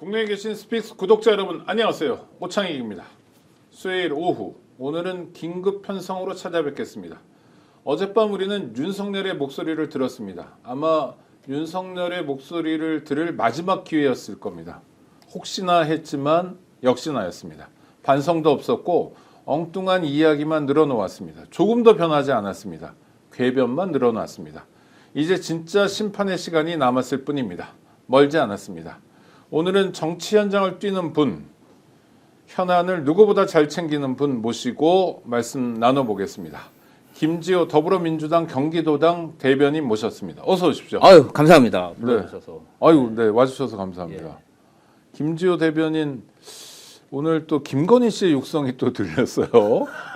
국내에 계신 스픽스 구독자 여러분 안녕하세요. 오창익입니다. 수요일 오후 오늘은 긴급 편성으로 찾아뵙겠습니다. 어젯밤 우리는 윤석열의 목소리를 들었습니다. 아마 윤석열의 목소리를 들을 마지막 기회였을 겁니다. 혹시나 했지만 역시나였습니다. 반성도 없었고 엉뚱한 이야기만 늘어놓았습니다. 조금 더 변하지 않았습니다. 궤변만 늘어놨습니다. 이제 진짜 심판의 시간이 남았을 뿐입니다. 멀지 않았습니다. 오늘은 정치 현장을 뛰는 분, 현안을 누구보다 잘 챙기는 분 모시고 말씀 나눠보겠습니다. 김지호 더불어민주당 경기도당 대변인 모셨습니다. 어서 오십시오. 아유, 감사합니다. 불러주셔서. 네. 아유, 네, 와주셔서 감사합니다. 예. 김지호 대변인, 오늘 또 김건희 씨의 육성이 또 들렸어요.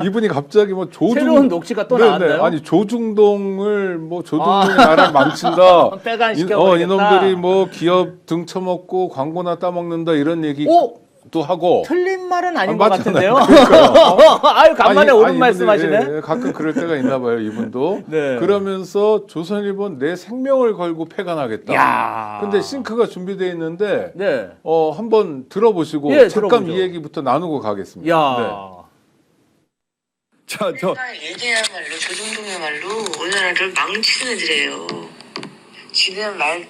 이분이 갑자기 뭐 새로운 녹취가 또 나왔나요? 아니 조중동을 뭐 조중동이 나라를 망친다. 빼간시켜버리겠다. 이놈들이 뭐 기업 등쳐먹고 광고나 따먹는다 이런 얘기도 하고. 틀린 말은 아닌 것 맞잖아요. 같은데요. 아유, 간만에 옳은 말씀하시네. 예, 가끔 그럴 때가 있나 봐요, 이분도. 네. 그러면서 조선일보 내 생명을 걸고 폐간하겠다. 야. 근데 싱크가 준비되어 있는데 네. 한번 들어보시고 예, 잠깐 들어보죠. 이 얘기부터 나누고 가겠습니다. 야. 네. 자, 얘네야말로 조중동이야말로 우리나라를 망치는 애들이에요. 지는 말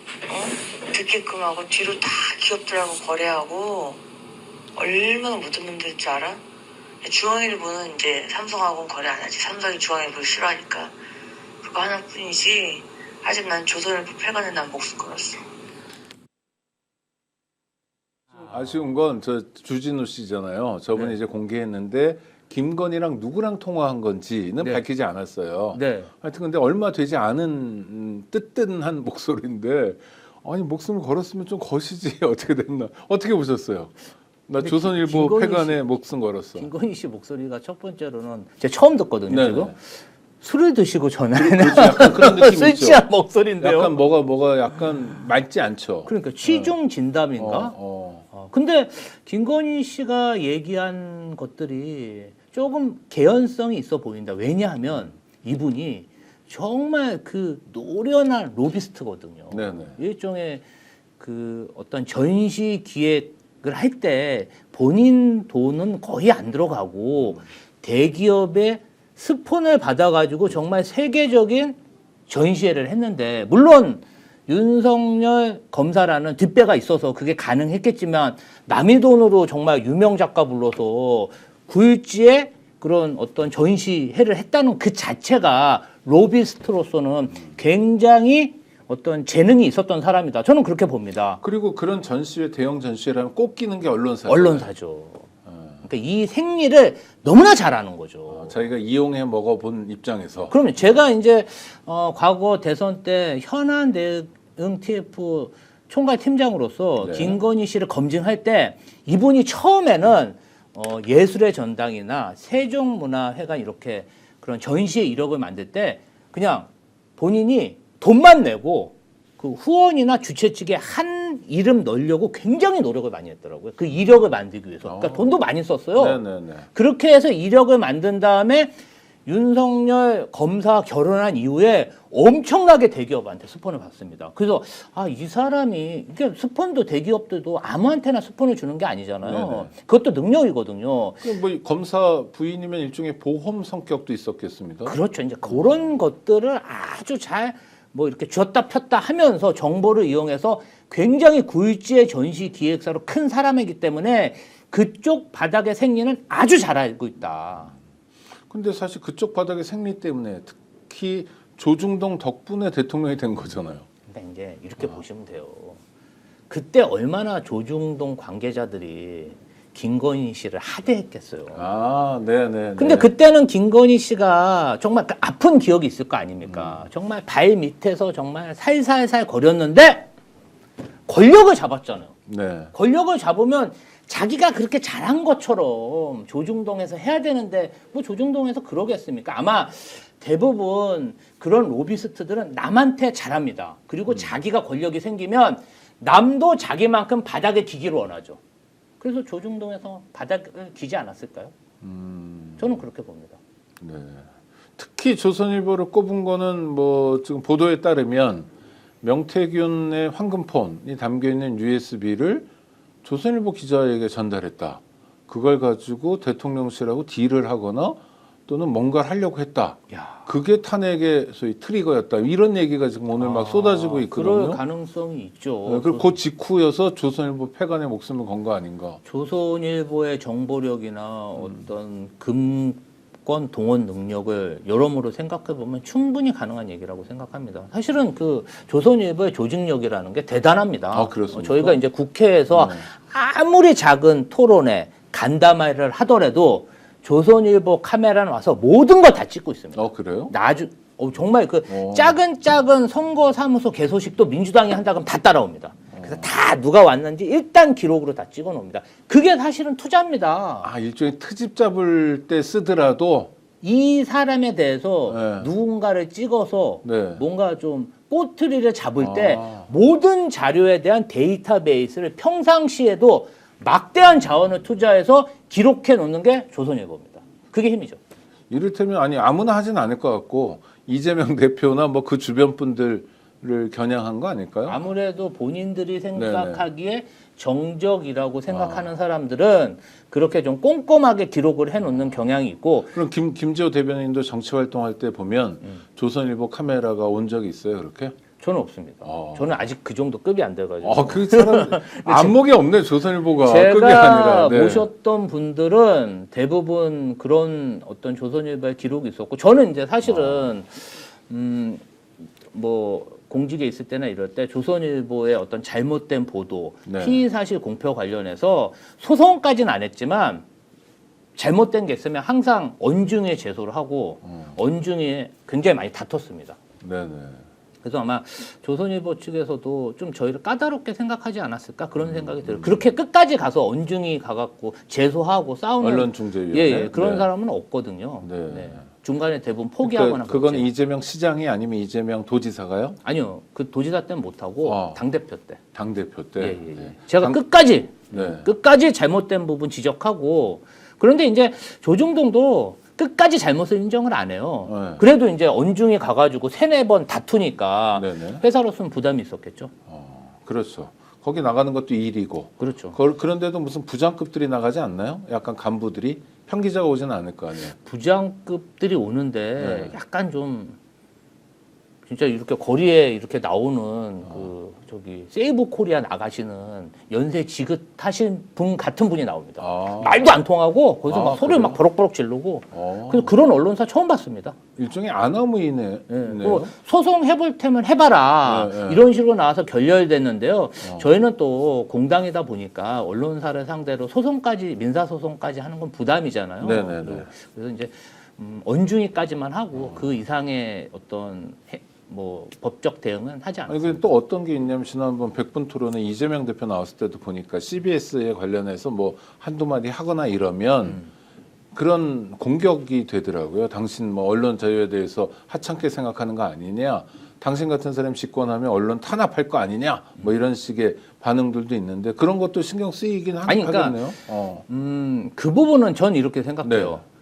듣게끔 하고 뒤로 다 기업들하고 거래하고 얼마나 못된 놈들인 줄 알아? 중앙일보는 이제 삼성하고는 거래 안 하지. 삼성이 중앙일보를 싫어하니까. 그거 하나뿐이지. 아직 난 조선일보 폐간에 난 목숨 걸었어. 아쉬운 건 저 주진우 씨잖아요. 저분이 네. 이제 공개했는데 김건희랑 누구랑 통화한 건지는 네. 밝히지 않았어요. 네. 하여튼 근데 얼마 되지 않은 뜨뜻한 목소리인데 아니 목숨을 걸었으면 좀 거시지 어떻게 됐나 어떻게 보셨어요? 나 근데 조선일보 김건희 폐간에 목숨 걸었어. 김건희 씨 목소리가 첫 번째로는 제가 처음 듣거든요, 네네. 지금. 술을 드시고 전화하는 그렇죠. 약간 그런 느낌 술 있죠. 취한 목소리인데요. 약간 뭐가 약간 맑지 않죠. 그러니까 취중 진담인가? 근데 김건희 씨가 얘기한 것들이 조금 개연성이 있어 보인다. 왜냐하면 이분이 정말 그 노련한 로비스트거든요. 네네. 일종의 그 어떤 전시 기획을 할 때 본인 돈은 거의 안 들어가고 대기업의 스폰을 받아가지고 정말 세계적인 전시회를 했는데 물론 윤석열 검사라는 뒷배가 있어서 그게 가능했겠지만 남의 돈으로 정말 유명 작가 불러서 굴지에 그런 어떤 전시회를 했다는 그 자체가 로비스트로서는 굉장히 어떤 재능이 있었던 사람이다. 저는 그렇게 봅니다. 그리고 그런 전시회 대형 전시회라면 꼭 끼는 게 언론사죠. 언론사죠. 그러니까 이 생리를 너무나 잘하는 거죠. 자기가 이용해 먹어본 입장에서. 그러면 제가 이제 과거 대선 때 현안 대응 TF 총괄 팀장으로서 네. 김건희 씨를 검증할 때 이분이 처음에는 예술의 전당이나 세종문화회관 이렇게 그런 전시회 이력을 만들 때 그냥 본인이 돈만 내고 그 후원이나 주최 측에 한 이름 넣으려고 굉장히 노력을 많이 했더라고요. 그 이력을 만들기 위해서. 그러니까 돈도 많이 썼어요. 네네네. 그렇게 해서 이력을 만든 다음에 윤석열 검사 결혼한 이후에 엄청나게 대기업한테 스폰을 받습니다. 그래서 이 사람이 이게 스폰도 대기업들도 아무한테나 스폰을 주는 게 아니잖아요. 네네. 그것도 능력이거든요. 뭐 검사 부인이면 일종의 보험 성격도 있었겠습니다. 그렇죠. 이제 그런 것들을 아주 잘 뭐 이렇게 쥐었다 폈다 하면서 정보를 이용해서 굉장히 굴지의 전시 기획사로 큰 사람이기 때문에 그쪽 바닥의 생리는 아주 잘 알고 있다. 근데 사실 그쪽 바닥의 생리 때문에 특히 조중동 덕분에 대통령이 된 거잖아요. 그러니까 이제 이렇게 보시면 돼요. 그때 얼마나 조중동 관계자들이 김건희 씨를 하대했겠어요. 네네. 근데 그때는 김건희 씨가 정말 그 아픈 기억이 있을 거 아닙니까? 정말 발 밑에서 정말 살살살 거렸는데 권력을 잡았잖아요. 네. 권력을 잡으면 자기가 그렇게 잘한 것처럼 조중동에서 해야 되는데 뭐 조중동에서 그러겠습니까? 아마 대부분 그런 로비스트들은 남한테 잘합니다. 그리고 자기가 권력이 생기면 남도 자기만큼 바닥에 기기를 원하죠. 그래서 조중동에서 바닥을 기지 않았을까요? 저는 그렇게 봅니다. 네. 특히 조선일보를 꼽은 거는 뭐 지금 보도에 따르면 명태균의 황금폰이 담겨 있는 USB를 조선일보 기자에게 전달했다. 그걸 가지고 대통령실하고 딜을 하거나 또는 뭔가를 하려고 했다. 야. 그게 탄핵의 소위 트리거였다. 이런 얘기가 지금 오늘 막 쏟아지고 있거든요. 그럴 가능성이 있죠. 네, 그리고 그 직후여서 조선일보 폐간의 목숨을 건 거 아닌가. 조선일보의 정보력이나 어떤 금권 동원 능력을 여러모로 생각해 보면 충분히 가능한 얘기라고 생각합니다. 사실은 그 조선일보의 조직력이라는 게 대단합니다. 아, 그렇습니까? 저희가 이제 국회에서 아무리 작은 토론회 간담회를 하더라도 조선일보 카메라는 와서 모든 걸 다 찍고 있습니다. 그래요? 정말 그 작은 선거사무소 개소식도 민주당이 한다 그러면 다 따라옵니다. 그래서 다 누가 왔는지 일단 기록으로 다 찍어 놓습니다. 그게 사실은 투자입니다. 일종의 트집 잡을 때 쓰더라도 이 사람에 대해서 네. 누군가를 찍어서 네. 뭔가 좀 꼬투리를 잡을 때 모든 자료에 대한 데이터베이스를 평상시에도 막대한 자원을 투자해서 기록해 놓는 게 조선일보입니다. 그게 힘이죠. 이를테면 아무나 하진 않을 것 같고 이재명 대표나 뭐 그 주변 분들을 겨냥한 거 아닐까요? 아무래도 본인들이 생각하기에 정적이라고 생각하는 사람들은 그렇게 좀 꼼꼼하게 기록을 해놓는 경향이 있고. 그럼 김지호 대변인도 정치 활동할 때 보면 조선일보 카메라가 온 적이 있어요, 그렇게? 저는 없습니다. 저는 아직 그 정도 급이 안 돼가지고. 그 사람 안목이 없네, 조선일보가. 급이 제가 아니라. 네. 모셨던 분들은 대부분 그런 어떤 조선일보의 기록이 있었고, 저는 이제 사실은 뭐 공직에 있을 때나 이럴 때 조선일보의 어떤 잘못된 보도, 네. 피의 사실 공표 관련해서 소송까지는 안 했지만 잘못된 게 있으면 항상 언중에 제소를 하고 언중에 굉장히 많이 다퉜습니다. 네네. 그래서 아마 조선일보 측에서도 좀 저희를 까다롭게 생각하지 않았을까 그런 생각이 들어요. 그렇게 끝까지 가서 언중이 가갖고 제소하고 싸우는 언론중재위원회 그런 네. 사람은 없거든요. 네. 네. 중간에 대부분 포기하거나 그건 그렇지. 이재명 시장이 아니면 이재명 도지사가요? 아니요. 그 도지사 때는 못하고 당대표 때. 당대표 때. 예. 네. 제가 끝까지 네. 끝까지 잘못된 부분 지적하고 그런데 이제 조중동도 끝까지 잘못을 인정을 안 해요. 네. 그래도 이제 언중이 가가지고 3-4번 다투니까 네네. 회사로서는 부담이 있었겠죠. 그렇죠. 거기 나가는 것도 일이고. 그렇죠. 그런데도 무슨 부장급들이 나가지 않나요? 약간 간부들이 평기자가 오지는 않을 거 아니에요. 부장급들이 오는데 네. 약간 좀 진짜 이렇게 거리에 이렇게 나오는 그 저기 세이브 코리아 나가시는 연세 지긋하신 분 같은 분이 나옵니다. 말도 안 통하고 거기서 막 소리를 그래요? 막 버럭버럭 지르고 그래서 그런 언론사 처음 봤습니다. 일종의 아나무인이네요. 네. 소송 해볼 테면 해봐라 네, 네. 이런 식으로 나와서 결렬됐는데요. 저희는 또 공당이다 보니까 언론사를 상대로 소송까지 민사소송까지 하는 건 부담이잖아요. 네, 네, 네. 그래서 이제 언중위까지만 하고 그 이상의 어떤 뭐 법적 대응은 하지 않았습니다. 아니, 또 어떤 게 있냐면 지난번 100분 토론에 이재명 대표 나왔을 때도 보니까 CBS에 관련해서 뭐 한두 마디 하거나 이러면 그런 공격이 되더라고요. 당신 뭐 언론 자유에 대해서 하찮게 생각하는 거 아니냐. 당신 같은 사람이 집권하면 언론 탄압할 거 아니냐. 뭐 이런 식의 반응들도 있는데 그런 것도 신경 쓰이긴 그러니까, 하겠네요. 그 부분은 전 이렇게 생각해요. 네.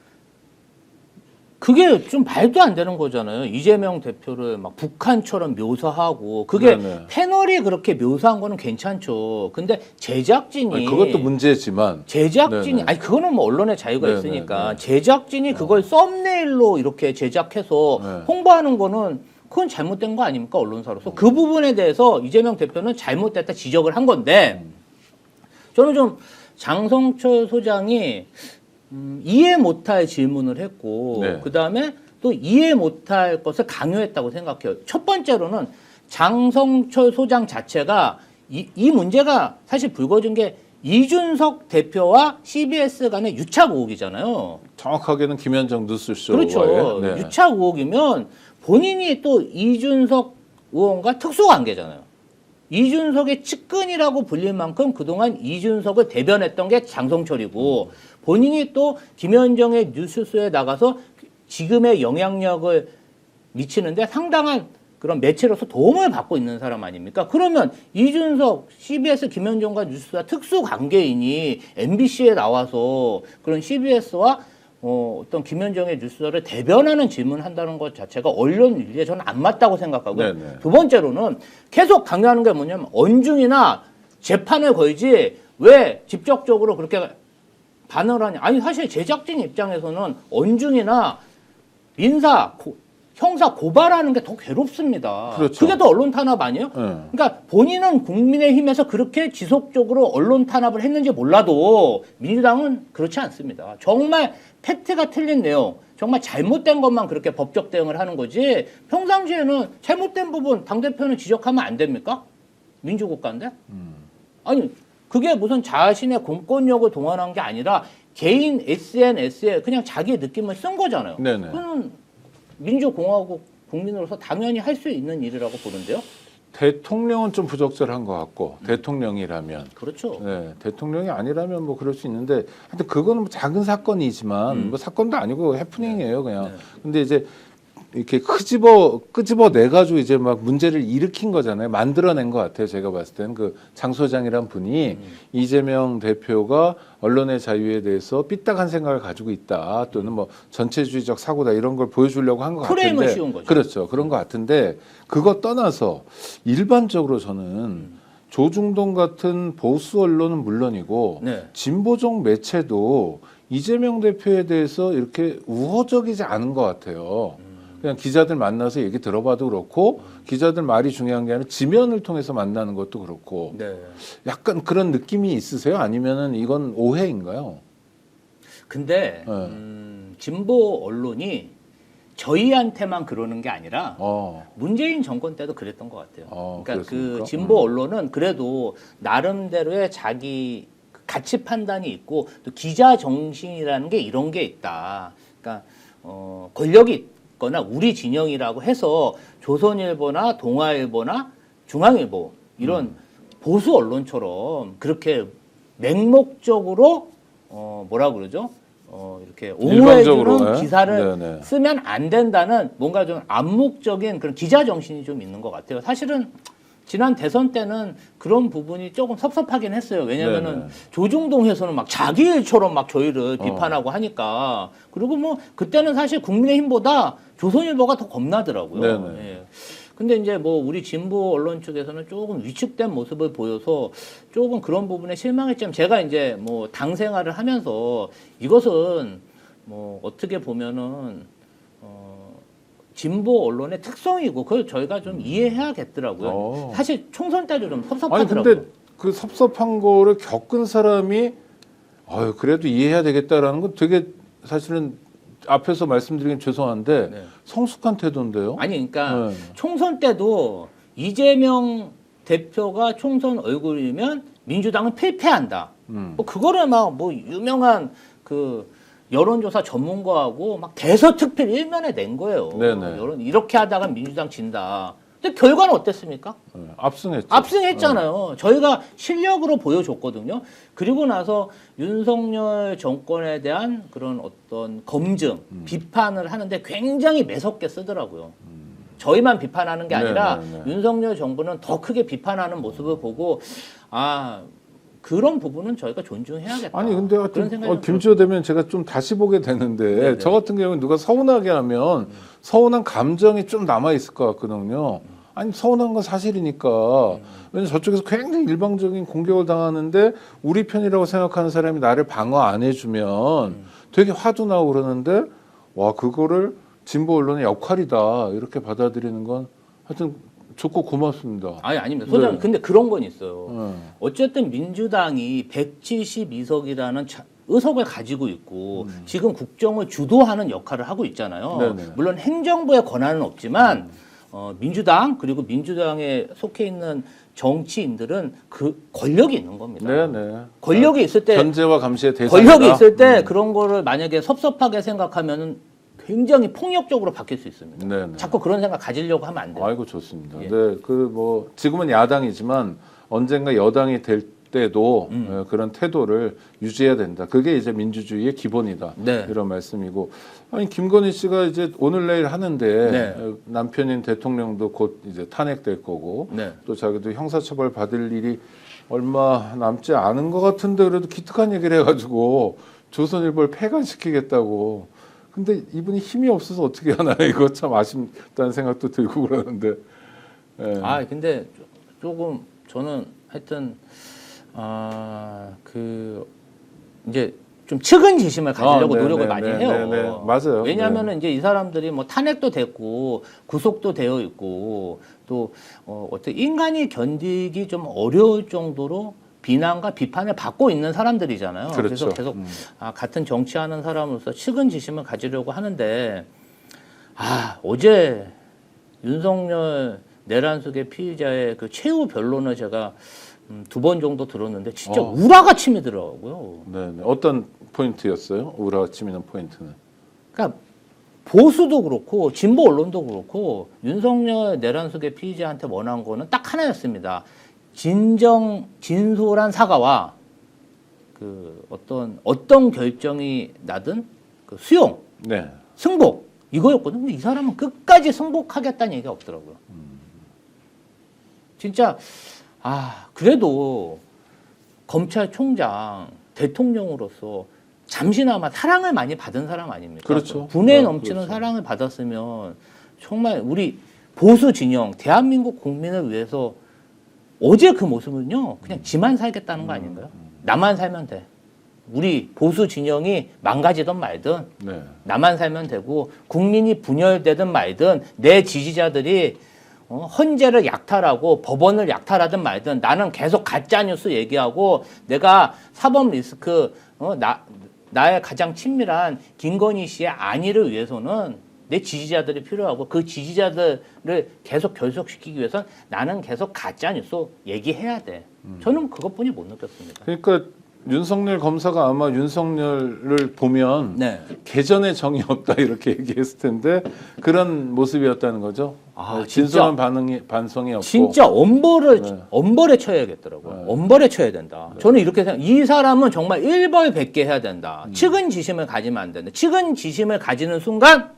그게 좀 말도 안 되는 거잖아요. 이재명 대표를 막 북한처럼 묘사하고 그게 네네. 패널이 그렇게 묘사한 거는 괜찮죠. 근데 제작진이 아니, 그것도 문제지만 제작진이 네네. 그거는 뭐 언론의 자유가 네네. 있으니까 네. 제작진이 그걸 썸네일로 이렇게 제작해서 네. 홍보하는 거는 그건 잘못된 거 아닙니까 언론사로서 그 부분에 대해서 이재명 대표는 잘못됐다 지적을 한 건데 저는 좀 장성철 소장이 이해 못할 질문을 했고 네. 그다음에 또 이해 못할 것을 강요했다고 생각해요. 첫 번째로는 장성철 소장 자체가 이 문제가 사실 불거진 게 이준석 대표와 CBS 간의 유착 의혹이잖아요. 정확하게는 김현정 뉴스쇼. 그렇죠. 네. 유착 의혹이면 본인이 또 이준석 의원과 특수관계잖아요. 이준석의 측근이라고 불릴 만큼 그동안 이준석을 대변했던 게 장성철이고 본인이 또 김현정의 뉴스쇼에 나가서 지금의 영향력을 미치는데 상당한 그런 매체로서 도움을 받고 있는 사람 아닙니까? 그러면 이준석, CBS 김현정과 뉴스와 특수관계인이 MBC에 나와서 그런 CBS와 어떤 김현정의 뉴스를 대변하는 질문을 한다는 것 자체가 언론 윤리에 저는 안 맞다고 생각하고요. 네네. 두 번째로는 계속 강요하는 게 뭐냐면 언중이나 재판을 걸지 왜 직접적으로 그렇게 반응을 하냐? 아니 사실 제작진 입장에서는 언중이나 형사 고발하는 게 더 괴롭습니다. 그렇죠. 그게 더 언론 탄압 아니에요? 네. 그러니까 본인은 국민의힘에서 그렇게 지속적으로 언론 탄압을 했는지 몰라도 민주당은 그렇지 않습니다. 정말 팩트가 틀린 내용, 정말 잘못된 것만 그렇게 법적 대응을 하는 거지 평상시에는 잘못된 부분 당대표는 지적하면 안 됩니까? 민주국가인데? 아니 그게 무슨 자신의 공권력을 동원한 게 아니라 개인 SNS에 그냥 자기의 느낌을 쓴 거잖아요. 네네. 그건 민주공화국 국민으로서 당연히 할 수 있는 일이라고 보는데요. 대통령은 좀 부적절한 것 같고 대통령이라면 그렇죠. 네, 대통령이 아니라면 뭐 그럴 수 있는데 하여튼 그거는 뭐 작은 사건이지만 뭐 사건도 아니고 해프닝이에요 그냥. 네. 근데 이제 이렇게 끄집어 내 가지고 이제 막 문제를 일으킨 거잖아요. 만들어낸 것 같아요. 제가 봤을 때는 그 장 소장이란 분이 이재명 대표가 언론의 자유에 대해서 삐딱한 생각을 가지고 있다 또는 뭐 전체주의적 사고다 이런 걸 보여주려고 한 것 같은데 프레임을 씌운 거죠. 그렇죠. 그런 것 같은데 그거 떠나서 일반적으로 저는 조중동 같은 보수 언론은 물론이고 네. 진보적 매체도 이재명 대표에 대해서 이렇게 우호적이지 않은 것 같아요. 그냥 기자들 만나서 얘기 들어봐도 그렇고 기자들 말이 중요한 게 아니라 지면을 통해서 만나는 것도 그렇고 네. 약간 그런 느낌이 있으세요? 아니면은 이건 오해인가요? 근데 네. 진보 언론이 저희한테만 그러는 게 아니라 문재인 정권 때도 그랬던 것 같아요. 그러니까 그렇습니까? 그 진보 언론은 그래도 나름대로의 자기 가치 판단이 있고 또 기자 정신이라는 게 이런 게 있다. 그러니까 권력이 거나 우리 진영이라고 해서 조선일보나 동아일보나 중앙일보 이런 보수 언론처럼 그렇게 맹목적으로 뭐라 그러죠? 이렇게 옹호해주는 일방적으로, 기사를 네네. 쓰면 안 된다는 뭔가 좀 암묵적인 그런 기자 정신이 좀 있는 것 같아요. 사실은 지난 대선 때는 그런 부분이 조금 섭섭하긴 했어요. 왜냐면은 네네. 조중동 해서는 막 자기 일처럼 막 저희를 비판하고 하니까. 그리고 뭐 그때는 사실 국민의힘보다 조선일보가 더 겁나더라고요. 네네. 예. 근데 이제 뭐 우리 진보 언론 측에서는 조금 위축된 모습을 보여서 조금 그런 부분에 실망했지만 제가 이제 뭐 당 생활을 하면서 이것은 뭐 어떻게 보면은 진보 언론의 특성이고 그걸 저희가 좀 이해해야겠더라고요. 사실 총선 때도 좀 아니 섭섭하더라고요. 근데 그 섭섭한 거를 겪은 사람이 아유 그래도 이해해야 되겠다라는 건 되게 사실은 앞에서 말씀드리긴 죄송한데 네. 성숙한 태도인데요. 아니 그러니까 네. 총선 때도 이재명 대표가 총선 얼굴이면 민주당은 필패한다. 뭐 그거를 막 뭐 유명한 그 여론조사 전문가하고 막 대서특필 일면에 낸 거예요. 네네. 이렇게 하다가 민주당 진다. 근데 결과는 어땠습니까? 네, 압승했죠. 압승했잖아요. 저희가 실력으로 보여줬거든요. 그리고 나서 윤석열 정권에 대한 그런 어떤 검증, 비판을 하는데 굉장히 매섭게 쓰더라고요. 저희만 비판하는 게 아니라 네네네. 윤석열 정부는 더 크게 비판하는 모습을 보고 그런 부분은 저희가 존중해야겠다. 아니 근데 그런 하여튼 생각이 김주호 되면 제가 좀 다시 보게 되는데 네네. 저 같은 경우는 누가 서운하게 하면 서운한 감정이 좀 남아 있을 것 같거든요. 아니 서운한 건 사실이니까. 왜냐면 저쪽에서 굉장히 일방적인 공격을 당하는데 우리 편이라고 생각하는 사람이 나를 방어 안 해주면 되게 화도 나고 그러는데 와 그거를 진보 언론의 역할이다 이렇게 받아들이는 건 하여튼 좋고 고맙습니다. 아닙니다. 소장님. 네. 근데 그런 건 있어요. 어쨌든 민주당이 172석이라는 의석을 가지고 있고 지금 국정을 주도하는 역할을 하고 있잖아요. 네네. 물론 행정부의 권한은 없지만 민주당 그리고 민주당에 속해 있는 정치인들은 그 권력이 있는 겁니다. 네네. 권력이 있을 때 견제와 감시의 대상이다. 권력이 있을 때 그런 거를 만약에 섭섭하게 생각하면은 굉장히 폭력적으로 바뀔 수 있습니다. 네네. 자꾸 그런 생각 가지려고 하면 안 돼요. 아이고 좋습니다. 예. 네, 그 뭐 지금은 야당이지만 언젠가 여당이 될 때도 그런 태도를 유지해야 된다. 그게 이제 민주주의의 기본이다. 네. 이런 말씀이고 아니 김건희 씨가 이제 오늘 내일 하는데 네. 남편인 대통령도 곧 이제 탄핵될 거고 네. 또 자기도 형사처벌 받을 일이 얼마 남지 않은 것 같은데 그래도 기특한 얘기를 해가지고 조선일보를 폐간시키겠다고. 근데 이분이 힘이 없어서 어떻게 하나 이거 참 아쉽다는 생각도 들고 그러는데. 예. 근데 조금 저는 하여튼 그 이제 좀 측은지심을 가지려고 노력을 많이 해요. 네. 맞아요. 왜냐하면은 이제 이 사람들이 뭐 탄핵도 됐고 구속도 되어 있고 또 어떻게 인간이 견디기 좀 어려울 정도로 비난과 비판을 받고 있는 사람들이잖아요. 그렇죠. 그래서 계속 같은 정치하는 사람으로서 측은지심을 가지려고 하는데 어제 윤석열 내란숙의 피의자의 그 최후 변론을 제가 2번 정도 들었는데 진짜 우라가 치미더라고요. 네. 어떤 포인트였어요? 우라가 치미는 포인트는? 그러니까 보수도 그렇고 진보 언론도 그렇고 윤석열 내란숙의 피의자한테 원한 거는 딱 하나였습니다. 진솔한 사과와 그 어떤 결정이 나든 그 수용, 네. 승복 이거였거든요. 근데 이 사람은 끝까지 승복하겠다는 얘기가 없더라고요. 진짜 그래도 검찰총장 대통령으로서 잠시나마 사랑을 많이 받은 사람 아닙니까? 그렇죠. 분에 넘치는 그렇죠. 사랑을 받았으면 정말 우리 보수 진영 대한민국 국민을 위해서 어제 그 모습은요 그냥 지만 살겠다는 거 아닌가요? 나만 살면 돼. 우리 보수 진영이 망가지든 말든 네. 나만 살면 되고 국민이 분열되든 말든 내 지지자들이 헌재를 약탈하고 법원을 약탈하든 말든 나는 계속 가짜뉴스 얘기하고 내가 사법 리스크 나의 가장 친밀한 김건희 씨의 안위를 위해서는 내 지지자들이 필요하고 그 지지자들을 계속 결속시키기 위해서는 나는 계속 가짜뉴스 얘기해야 돼. 저는 그것뿐이 못 느꼈습니다. 그러니까 윤석열 검사가 아마 윤석열을 보면 네. 개전에 정이 없다 이렇게 얘기했을 텐데 그런 모습이었다는 거죠. 진솔한 반성이 없고. 진짜 엄벌에 쳐야겠더라고요. 네. 엄벌에 쳐야 된다. 저는 이렇게 생각. 이 사람은 정말 일벌백계 해야 된다. 측은지심을 가지면 안 된다. 측은지심을 가지는 순간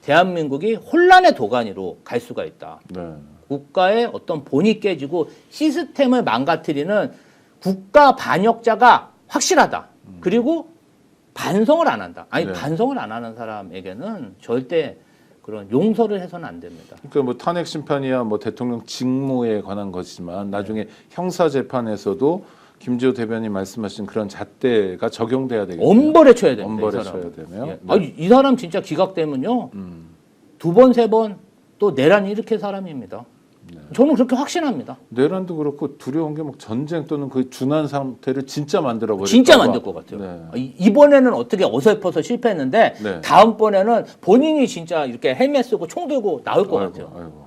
대한민국이 혼란의 도가니로 갈 수가 있다. 네. 국가의 어떤 본이 깨지고 시스템을 망가뜨리는 국가 반역자가 확실하다. 그리고 반성을 안 한다. 네. 반성을 안 하는 사람에게는 절대 그런 용서를 해서는 안 됩니다. 그러니까 뭐 탄핵 심판이야 뭐 대통령 직무에 관한 것이지만 나중에 형사 재판에서도 김지호 대변인 말씀하신 그런 잣대가 적용돼야 되겠네요. 엄벌에 쳐야 됩니다. 엄벌에 이 사람. 쳐야 되네요. 예. 네. 이 사람 진짜 기각되면요. 2번, 3번 또 내란 일으킬 사람입니다. 저는 그렇게 확신합니다. 내란도 그렇고 두려운 게 막 전쟁 또는 그 준한 상태를 진짜 만들어 버릴까 진짜 만들 것 같아요. 네. 이번에는 어떻게 어설퍼서 실패했는데 네. 다음번에는 본인이 진짜 이렇게 헬멧 쓰고 총 들고 나올 것 같아요. 아이고.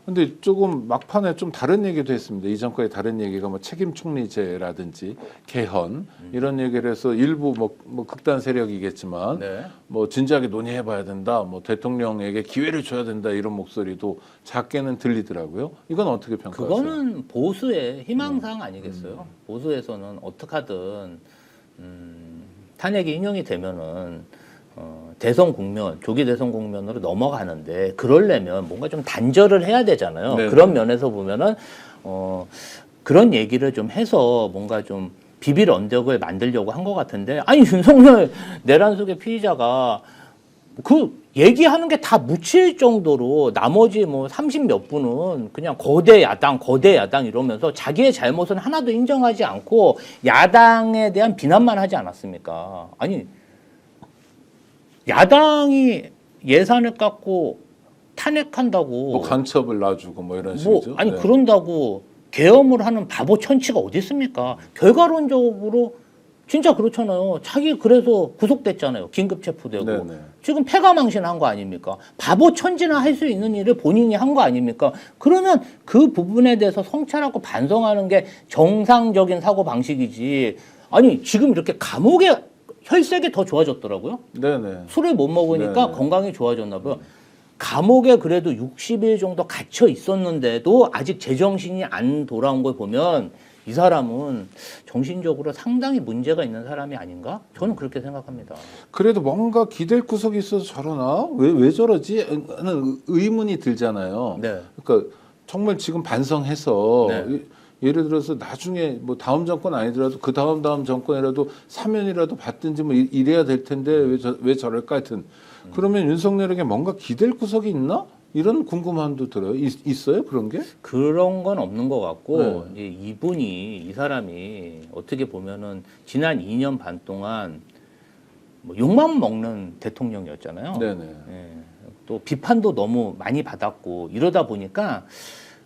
근데 조금 막판에 좀 다른 얘기도 했습니다. 이전까지 다른 얘기가 뭐 책임 총리제라든지 개헌 이런 얘기를 해서 일부 뭐 극단 세력이겠지만 네. 뭐 진지하게 논의해봐야 된다. 뭐 대통령에게 기회를 줘야 된다. 이런 목소리도 작게는 들리더라고요. 이건 어떻게 평가하세요? 그거는 보수의 희망사항 아니겠어요? 보수에서는 어떻게 하든 탄핵이 인용이 되면은 대선 국면, 조기 대선 국면으로 넘어가는데 그러려면 뭔가 좀 단절을 해야 되잖아요. 네. 그런 면에서 보면은 그런 얘기를 좀 해서 뭔가 좀 비빌 언덕을 만들려고 한 것 같은데 아니 윤석열 내란숙의 피의자가 그 얘기하는 게 다 묻힐 정도로 나머지 뭐 30몇 분은 그냥 거대 야당 이러면서 자기의 잘못은 하나도 인정하지 않고 야당에 대한 비난만 하지 않았습니까? 아니 야당이 예산을 깎고 탄핵한다고 뭐 간첩을 놔주고 뭐 이런 식이죠. 아니 네. 그런다고 계엄을 하는 바보 천치가 어디 있습니까? 결과론적으로 진짜 그렇잖아요. 자기 그래서 구속됐잖아요. 긴급 체포되고. 네네. 지금 패가망신한 거 아닙니까? 바보 천지나 할 수 있는 일을 본인이 한 거 아닙니까? 그러면 그 부분에 대해서 성찰하고 반성하는 게 정상적인 사고 방식이지. 아니 지금 이렇게 감옥에 혈색이 더 좋아졌더라고요. 네네. 술을 못 먹으니까 네네. 건강이 좋아졌나 봐요. 감옥에 그래도 60일 정도 갇혀 있었는데도 아직 제정신이 안 돌아온 걸 보면 이 사람은 정신적으로 상당히 문제가 있는 사람이 아닌가? 저는 그렇게 생각합니다. 그래도 뭔가 기댈 구석이 있어서 저러나? 왜 저러지? 하는 의문이 들잖아요. 네. 그러니까 정말 지금 반성해서 네. 예를 들어서 나중에 뭐 다음 정권 아니더라도 그 다음 정권이라도 사면이라도 받든지 뭐 이래야 될 텐데 왜 저럴까 하여튼 그러면 윤석열에게 뭔가 기댈 구석이 있나? 이런 궁금함도 들어요. 있어요 그런 게? 그런 건 없는 것 같고 네. 이제 이 사람이 어떻게 보면은 지난 2년 반 동안 뭐 욕만 먹는 대통령이었잖아요. 네네. 예. 또 비판도 너무 많이 받았고 이러다 보니까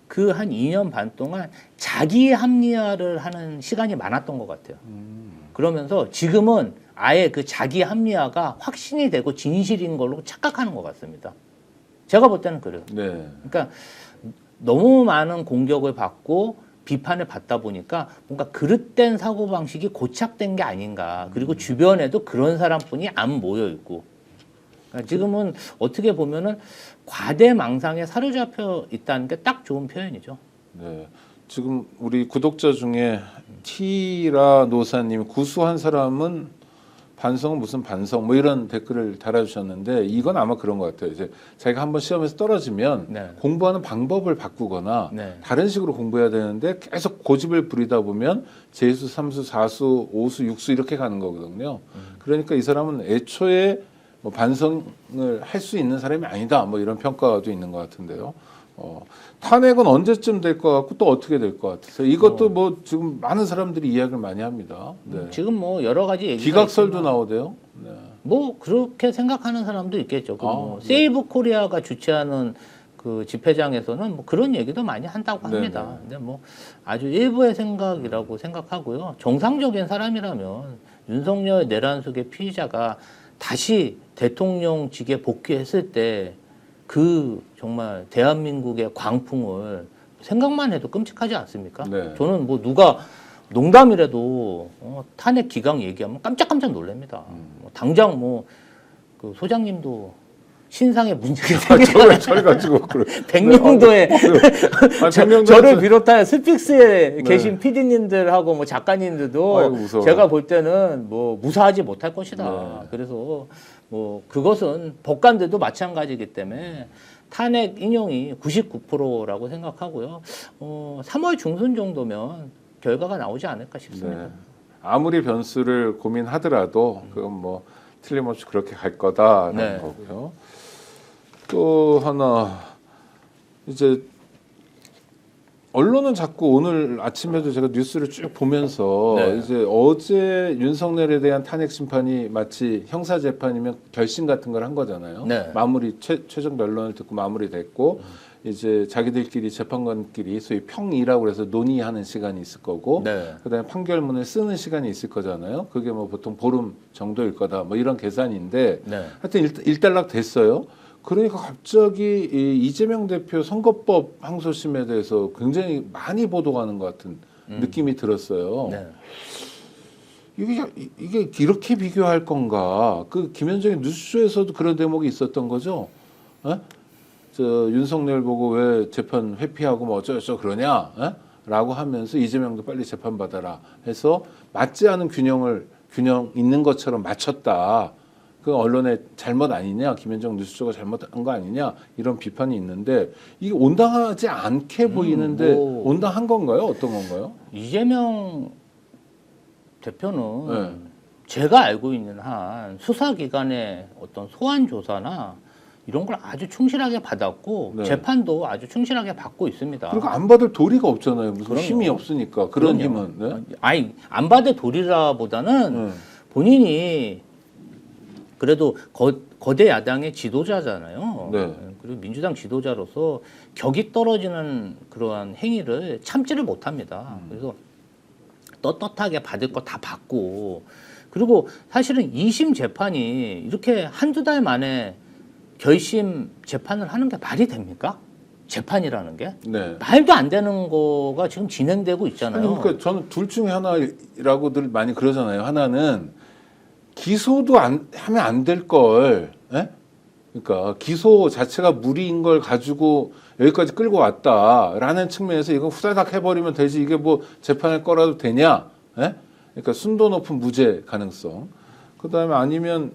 그 한 2년 반 동안 자기 합리화를 하는 시간이 많았던 것 같아요. 그러면서 지금은 아예 그 자기 합리화가 확신이 되고 진실인 걸로 착각하는 것 같습니다. 제가 볼 때는 그래요. 네. 그러니까 너무 많은 공격을 받고 비판을 받다 보니까 뭔가 그릇된 사고방식이 고착된 게 아닌가. 그리고 주변에도 그런 사람뿐이 안 모여 있고. 그러니까 지금은 어떻게 보면은 과대망상에 사로잡혀 있다는 게 딱 좋은 표현이죠. 네. 지금 우리 구독자 중에 티라 노사님 구수한 사람은 반성은 무슨 반성 뭐 이런 댓글을 달아주셨는데 이건 아마 그런 것 같아요. 이제 자기가 한번 시험에서 떨어지면 네. 공부하는 방법을 바꾸거나 네. 다른 식으로 공부해야 되는데 계속 고집을 부리다 보면 재수, 삼수, 사수, 오수, 육수 이렇게 가는 거거든요. 그러니까 이 사람은 애초에 뭐 반성을 할 수 있는 사람이 아니다. 뭐 이런 평가도 있는 것 같은데요. 탄핵은 언제쯤 될 것 같고 또 어떻게 될 것 같아서 이것도 뭐 지금 많은 사람들이 이야기를 많이 합니다. 네. 지금 뭐 여러 가지 얘기가 기각설도 있지만 나오대요. 네. 뭐 그렇게 생각하는 사람도 있겠죠. 그 뭐 네. 세이브 코리아가 주최하는 그 집회장에서는 뭐 그런 얘기도 많이 한다고 합니다. 네네. 근데 뭐 아주 일부의 생각이라고 생각하고요. 정상적인 사람이라면 윤석열 내란숙의 피의자가 다시 대통령직에 복귀했을 때 그 정말 대한민국의 광풍을 생각만 해도 끔찍하지 않습니까? 네. 저는 뭐 누가 농담이라도 탄핵 기각 얘기하면 깜짝깜짝 놀랍니다. 뭐 당장 뭐 그 소장님도 신상의 문제가 생겨 저를 가지고 그래. 백령도에 백령도에 저를 비롯하여 스픽스에 네. 계신 PD님들하고 뭐 작가님들도 아이고, 무서워. 제가 볼 때는 뭐 무사하지 못할 것이다. 네. 그래서 뭐 그것은 법관들도 마찬가지이기 때문에 탄핵 인용이 99%라고 생각하고요. 3월 중순 정도면 결과가 나오지 않을까 싶습니다. 네. 아무리 변수를 고민하더라도 그건 뭐 틀림없이 그렇게 갈 거다라는 네. 거고요. 또 하나 이제 언론은 자꾸 오늘 아침에도 제가 뉴스를 쭉 보면서 네. 이제 어제 윤석열에 대한 탄핵 심판이 마치 형사 재판이면 결심 같은 걸 한 거잖아요. 네. 마무리 최종 변론을 듣고 마무리됐고 이제 자기들끼리 재판관끼리 소위 평이라고 해서 논의하는 시간이 있을 거고 네. 그다음에 판결문을 쓰는 시간이 있을 거잖아요. 그게 뭐 보통 보름 정도일 거다. 뭐 이런 계산인데 네. 하여튼 일단락 됐어요. 그러니까 갑자기 이 이재명 대표 선거법 항소심에 대해서 굉장히 많이 보도가는 것 같은 느낌이 들었어요. 네. 이게 이렇게 비교할 건가? 그 김현정의 뉴스쇼에서도 그런 대목이 있었던 거죠. 에? 저 윤석열 보고 왜 재판 회피하고 뭐 어쩌고저쩌고 그러냐? 에? 라고 하면서 이재명도 빨리 재판 받아라 해서 맞지 않은 균형 있는 것처럼 맞췄다. 그 언론의 잘못 아니냐, 김현정 뉴스쇼가 잘못한 거 아니냐 이런 비판이 있는데 이게 온당하지 않게 보이는데 뭐. 온당한 건가요? 어떤 건가요? 이재명 대표는 네. 제가 알고 있는 한 수사기관의 어떤 소환 조사나 이런 걸 아주 충실하게 받았고 네. 재판도 아주 충실하게 받고 있습니다. 그리고 안 받을 도리가 없잖아요. 무슨 그럼요. 힘이 없으니까 그런 그럼요. 힘은. 네? 아니 안 받을 도리라보다는 네. 본인이 그래도 거대 야당의 지도자잖아요. 네. 그리고 민주당 지도자로서 격이 떨어지는 그러한 행위를 참지를 못합니다. 그래서 떳떳하게 받을 거 다 받고 그리고 사실은 2심 재판이 이렇게 한두 달 만에 결심 재판을 하는 게 말이 됩니까? 재판이라는 게 네. 말도 안 되는 거가 지금 진행되고 있잖아요. 아니, 그러니까 저는 둘 중에 하나라고들 많이 그러잖아요. 하나는 기소도 하면 안 될 걸. 예? 그러니까 기소 자체가 무리인 걸 가지고 여기까지 끌고 왔다라는 측면에서 이거 후다닥 해버리면 되지 이게 뭐 재판을 꺼라도 되냐? 예? 그러니까 순도 높은 무죄 가능성. 그다음에 아니면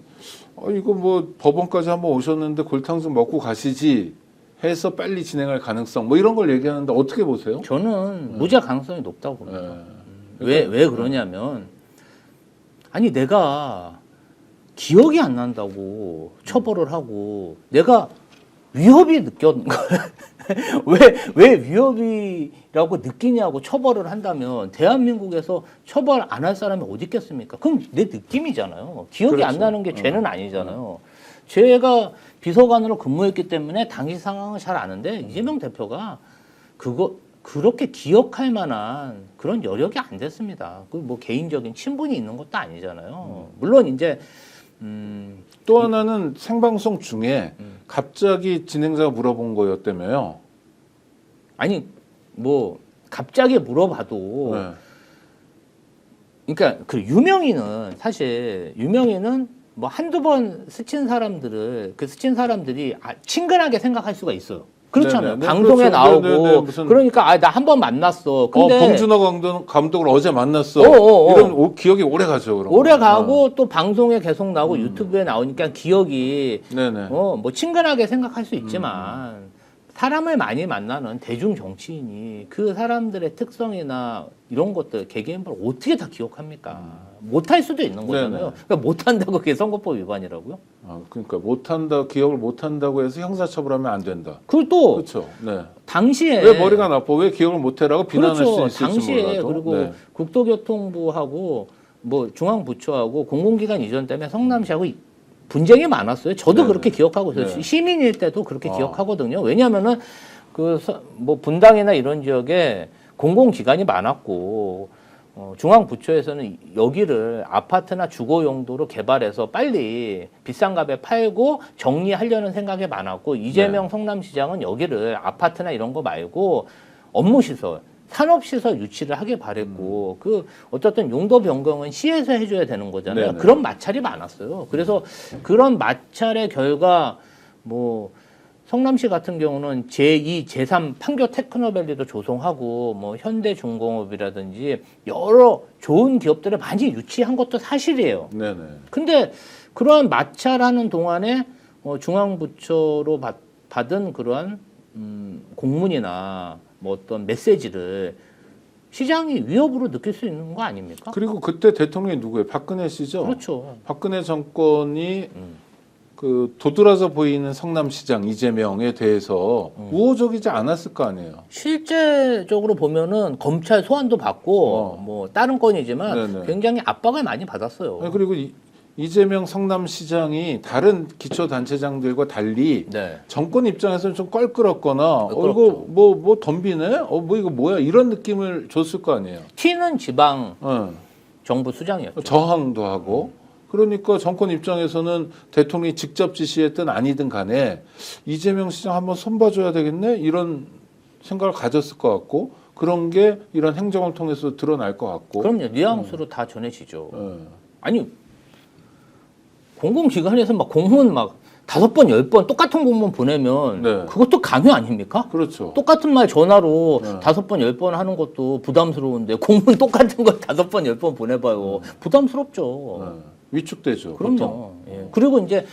이거 뭐 법원까지 한번 오셨는데 골탕 좀 먹고 가시지 해서 빨리 진행할 가능성 뭐 이런 걸 얘기하는데 어떻게 보세요? 저는 무죄 가능성이 높다고 봅니다. 예. 왜 그러냐면 아니 내가 기억이 안 난다고 처벌을 하고 내가 위협이 느꼈는 거예요. 왜 위협이라고 느끼냐고 처벌을 한다면 대한민국에서 처벌 안 할 사람이 어디 있겠습니까? 그럼 내 느낌이잖아요. 기억이 안 그렇죠. 나는 게 죄는 아니잖아요. 제가 비서관으로 근무했기 때문에 당시 상황을 잘 아는데 이재명 대표가 그렇게 기억할 만한 그런 여력이 안 됐습니다. 그 뭐 개인적인 친분이 있는 것도 아니잖아요. 물론 이제 또 하나는 생방송 중에 갑자기 진행자가 물어본 거였다며요. 아니 뭐 갑자기 물어봐도 그러니까 그 유명인은 사실 뭐 한두 번 스친 사람들을 그 스친 사람들이 친근하게 생각할 수가 있어요. 그렇잖아요. 네네, 방송에 그렇죠. 나오고 네네네, 무슨 그러니까 나 한 번 만났어. 근데 봉준호 감독을 어제 만났어. 어어어. 이런 기억이 오래 가죠. 그럼. 오래 가고 또 방송에 계속 나오고 유튜브에 나오니까 기억이 네네. 뭐 친근하게 생각할 수 있지만 사람을 많이 만나는 대중 정치인이 그 사람들의 특성이나 이런 것들 개개인을 어떻게 다 기억합니까? 못할 수도 있는 거잖아요. 네네. 그러니까 못한다고 그게 선거법 위반이라고요? 그러니까 기억을 못한다고 해서 형사처벌하면 안 된다. 그리고 또 그렇죠. 네. 당시에 왜 머리가 나빠? 왜 기억을 못해라고 비난할 그렇죠. 수 있을지 당시에 몰라도. 그리고 네. 국토교통부하고 뭐 중앙부처하고 공공기관 이전 때문에 성남시하고 분쟁이 많았어요. 저도 네네. 그렇게 기억하고 있어요. 네. 시민일 때도 그렇게 기억하거든요. 왜냐하면은 뭐 분당이나 이런 지역에 공공기관이 많았고 중앙부처에서는 여기를 아파트나 주거 용도로 개발해서 빨리 비싼 값에 팔고 정리하려는 생각이 많았고 이재명 성남시장은 여기를 아파트나 이런 거 말고 업무시설 산업시설 유치를 하길 바랬고 그 어쨌든 용도 변경은 시에서 해줘야 되는 거잖아요. 네네. 그런 마찰이 많았어요. 그래서 그런 마찰의 결과 뭐 성남시 같은 경우는 제2, 제3 판교 테크노밸리도 조성하고 뭐 현대중공업이라든지 여러 좋은 기업들을 많이 유치한 것도 사실이에요. 네네. 근데 그러한 마찰하는 동안에 중앙부처로 받은 그러한 공문이나 뭐 어떤 메시지를 시장이 위협으로 느낄 수 있는 거 아닙니까? 그리고 그때 대통령이 누구예요? 박근혜 씨죠. 그렇죠. 박근혜 정권이 그 도드라져 보이는 성남시장 이재명에 대해서 우호적이지 않았을 거 아니에요. 실제적으로 보면은 검찰 소환도 받고 뭐 다른 건이지만 네네. 굉장히 압박을 많이 받았어요. 아니, 그리고 이재명 성남시장이 다른 기초단체장들과 달리 네. 정권 입장에서는 좀 껄끄럽거나 껄끄럽죠. 이거 뭐 덤비네? 뭐 이거 뭐야? 이런 느낌을 줬을 거 아니에요. 튀는 지방 어. 정부 수장이었죠. 저항도 하고. 그러니까 정권 입장에서는 대통령이 직접 지시했든 아니든 간에 이재명 시장 한번 손봐줘야 되겠네? 이런 생각을 가졌을 것 같고 그런 게 이런 행정을 통해서 드러날 것 같고. 그럼요. 뉘앙스로 다 전해지죠. 예. 아니 공공기관에서 막 공문 막 5번, 10번 똑같은 공문 보내면 네. 그것도 강요 아닙니까? 그렇죠. 똑같은 말 전화로 네. 5번, 10번 하는 것도 부담스러운데 공문 똑같은 걸 5번, 10번 보내봐요. 부담스럽죠. 네. 위축되죠. 그럼요. 보통. 예. 그리고 이제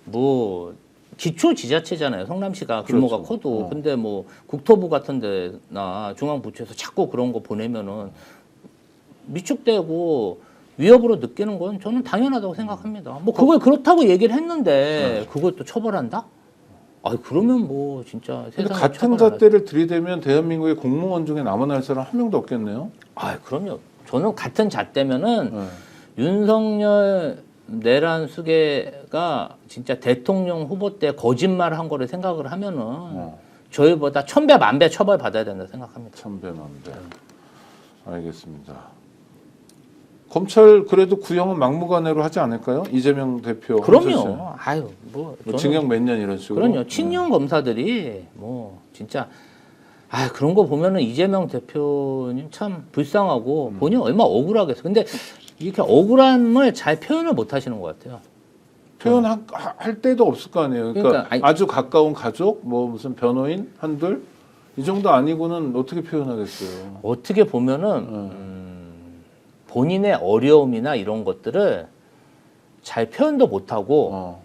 뭐 기초 지자체잖아요. 성남시가 규모가 그렇죠. 커도. 근데 뭐 국토부 같은 데나 중앙부처에서 자꾸 그런 거 보내면은 위축되고 위협으로 느끼는 건 저는 당연하다고 생각합니다. 뭐 그걸 그렇다고 얘기를 했는데 그걸 또 처벌한다? 아 그러면 뭐 진짜 근데 세상에 같은 잣대를 들이대면 대한민국의 공무원 중에 남아날 사람 한 명도 없겠네요. 아 그럼요. 저는 같은 잣대면은 네. 윤석열 내란 수계가 진짜 대통령 후보 때 거짓말한 거를 생각을 하면은 저희보다 1000배, 10,000배 처벌 받아야 된다 생각합니다. 천배만배. 알겠습니다. 검찰 그래도 구형은 막무가내로 하지 않을까요? 이재명 대표. 그럼요. 아유 뭐 뭐 저는 징역 몇 년 이런 식으로. 그럼요. 친윤 검사들이 뭐 진짜 그런 거 보면은 이재명 대표님 참 불쌍하고 본인 얼마 억울하겠어. 근데 이렇게 억울함을 잘 표현을 못 하시는 것 같아요. 표현할 때도 없을 거 아니에요. 그러니까, 그러니까 아주 가까운 가족, 뭐 무슨 변호인 한둘 이 정도 아니고는 어떻게 표현하겠어요. 어떻게 보면은 본인의 어려움이나 이런 것들을 잘 표현도 못하고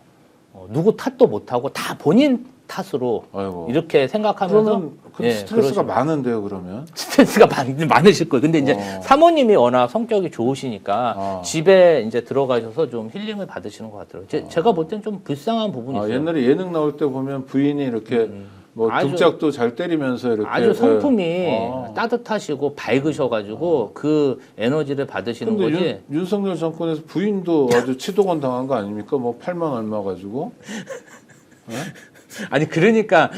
누구 탓도 못하고 다 본인 탓으로 아이고. 이렇게 생각하면서 그러면 예, 스트레스가 그러시죠. 많은데요, 그러면. 스트레스가 많으실 거예요. 근데 이제 사모님이 워낙 성격이 좋으시니까 아. 집에 이제 들어가셔서 좀 힐링을 받으시는 것 같더라고요. 제가 볼 땐 좀 불쌍한 부분이 있어요. 옛날에 예능 나올 때 보면 부인이 이렇게 뭐 아주- 등짝도 잘 때리면서 이렇게 아주 성품이 예. 따뜻하시고 밝으셔가지고 그 에너지를 받으시는 근데 거지. 윤석열 정권에서 부인도 아주 치도건 당한 거 아닙니까? 뭐 8만 얼마 가지고. 아니 그러니까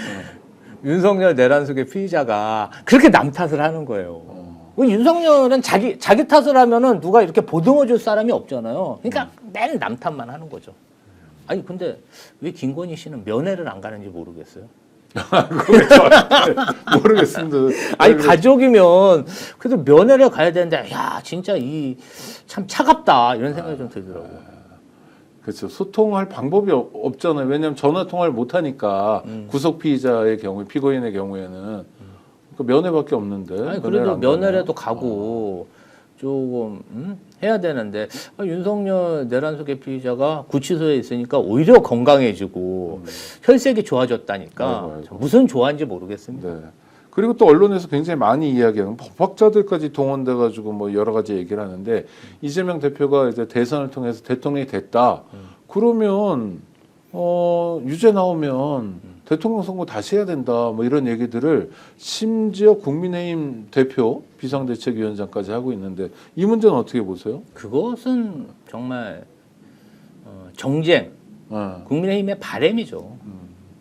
윤석열 내란 속의 피의자가 그렇게 남 탓을 하는 거예요. 윤석열은 자기 탓을 하면은 누가 이렇게 보듬어 줄 사람이 없잖아요. 그러니까 맨 남 탓만 하는 거죠. 아니 근데 왜 김건희 씨는 면회를 안 가는지 모르겠어요. 모르겠습니다. 아니 가족이면 그래도 면회를 가야 되는데 야 진짜 이 참 차갑다 이런 생각이 좀 들더라고요. 그렇죠. 소통할 방법이 없잖아요. 왜냐하면 전화 통화를 못 하니까 구속 피의자의 경우, 피고인의 경우에는 그 면회밖에 없는데. 아니 면회를 그래도 안 가네요. 면회라도 가고 조금 해야 되는데 윤석열 내란 속의 피의자가 구치소에 있으니까 오히려 건강해지고 혈색이 좋아졌다니까 아이고. 무슨 조화인지 모르겠습니다. 네. 그리고 또 언론에서 굉장히 많이 이야기하는 법학자들까지 동원돼 가지고 뭐 여러 가지 얘기를 하는데 이재명 대표가 이제 대선을 통해서 대통령이 됐다. 그러면 유죄 나오면 대통령 선거 다시 해야 된다. 뭐 이런 얘기들을 심지어 국민의힘 대표 비상대책위원장까지 하고 있는데 이 문제는 어떻게 보세요? 그것은 정말 정쟁 국민의힘의 바램이죠.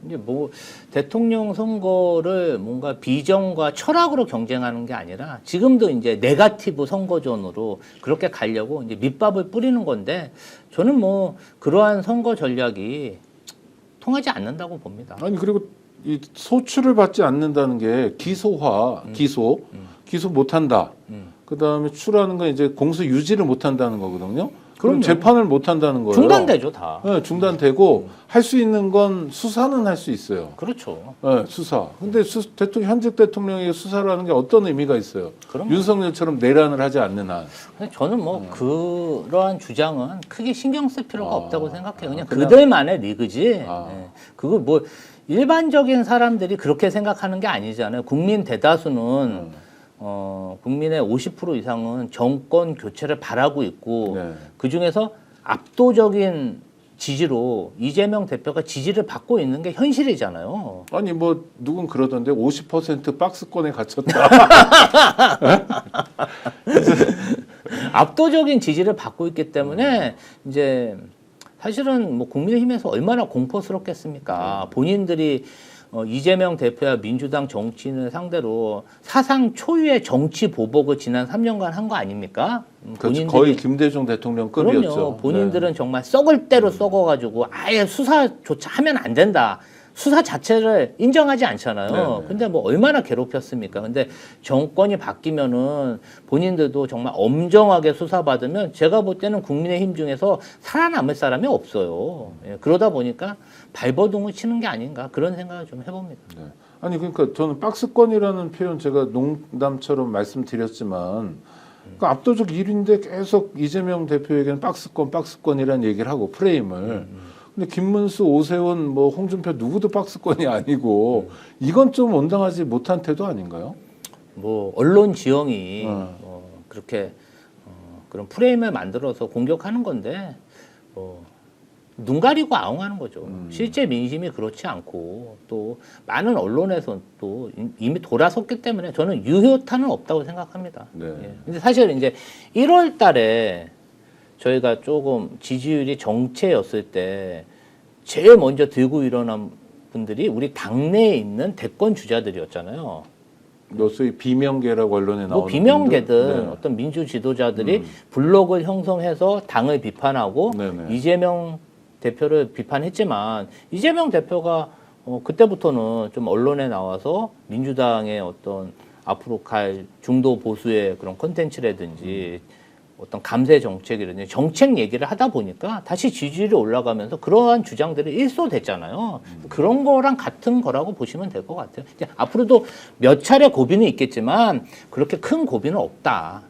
이제 뭐 대통령 선거를 뭔가 비전과 철학으로 경쟁하는 게 아니라 지금도 이제 네거티브 선거전으로 그렇게 가려고 이제 밑밥을 뿌리는 건데 저는 뭐 그러한 선거 전략이 통하지 않는다고 봅니다. 아니 그리고 이 소출을 받지 않는다는 게 기소화, 기소 못한다. 그 다음에 출하는 건 이제 공소 유지를 못한다는 거거든요. 그럼 그럼요. 재판을 못한다는 거예요. 중단되죠 다. 네, 중단되고 할 수 있는 건 수사는 할 수 있어요. 그렇죠. 네, 수사. 근데 현직 대통령이 수사를 하는 게 어떤 의미가 있어요? 그럼요. 윤석열처럼 내란을 하지 않는 한. 근데 저는 뭐 그러한 주장은 크게 신경 쓸 필요가 없다고 생각해요. 그냥 그냥- 그들만의 리그지. 아. 예. 그거 뭐 일반적인 사람들이 그렇게 생각하는 게 아니잖아요. 국민 대다수는 국민의 50% 이상은 정권 교체를 바라고 있고 네. 그 중에서 압도적인 지지로 이재명 대표가 지지를 받고 있는 게 현실이잖아요. 아니 뭐 누군 그러던데 50% 박스권에 갇혔다. 압도적인 지지를 받고 있기 때문에 이제 사실은 뭐 국민의힘에서 얼마나 공포스럽겠습니까? 본인들이 이재명 대표와 민주당 정치인을 상대로 사상 초유의 정치 보복을 지난 3년간 한 거 아닙니까? 그렇죠. 거의 김대중 대통령급이었죠. 그럼요. 본인들은 정말 썩을 대로 썩어가지고 아예 수사조차 하면 안 된다. 수사 자체를 인정하지 않잖아요. 네네. 근데 뭐 얼마나 괴롭혔습니까? 근데 정권이 바뀌면은 본인들도 정말 엄정하게 수사받으면 제가 볼 때는 국민의힘 중에서 살아남을 사람이 없어요. 예, 그러다 보니까 발버둥을 치는 게 아닌가 그런 생각을 좀 해봅니다. 네. 아니 그러니까 저는 박스권이라는 표현 제가 농담처럼 말씀드렸지만 그 압도적 1위인데 계속 이재명 대표에게는 박스권이라는 얘기를 하고 프레임을. 근데 김문수, 오세훈, 뭐 홍준표 누구도 박스권이 아니고 이건 좀 온당하지 못한 태도 아닌가요? 뭐 언론 지형이 그렇게 그런 프레임을 만들어서 공격하는 건데 눈 가리고 아웅하는 거죠. 실제 민심이 그렇지 않고 또 많은 언론에서 또 이미 돌아섰기 때문에 저는 유효타는 없다고 생각합니다. 네. 예. 근데 사실 이제 1월 달에 저희가 조금 지지율이 정체였을 때 제일 먼저 들고 일어난 분들이 우리 당내에 있는 대권 주자들이었잖아요. 소위 비명계라고 언론에 나오는 뭐 비명계든 분들? 네. 어떤 민주 지도자들이 블록을 형성해서 당을 비판하고 네네. 이재명 대표를 비판했지만 이재명 대표가 그때부터는 좀 언론에 나와서 민주당의 어떤 앞으로 갈 중도 보수의 그런 콘텐츠라든지 어떤 감세 정책이라든지 정책 얘기를 하다 보니까 다시 지지율이 올라가면서 그러한 주장들이 일소됐잖아요. 그런 거랑 같은 거라고 보시면 될 것 같아요. 이제 앞으로도 몇 차례 고비는 있겠지만 그렇게 큰 고비는 없다.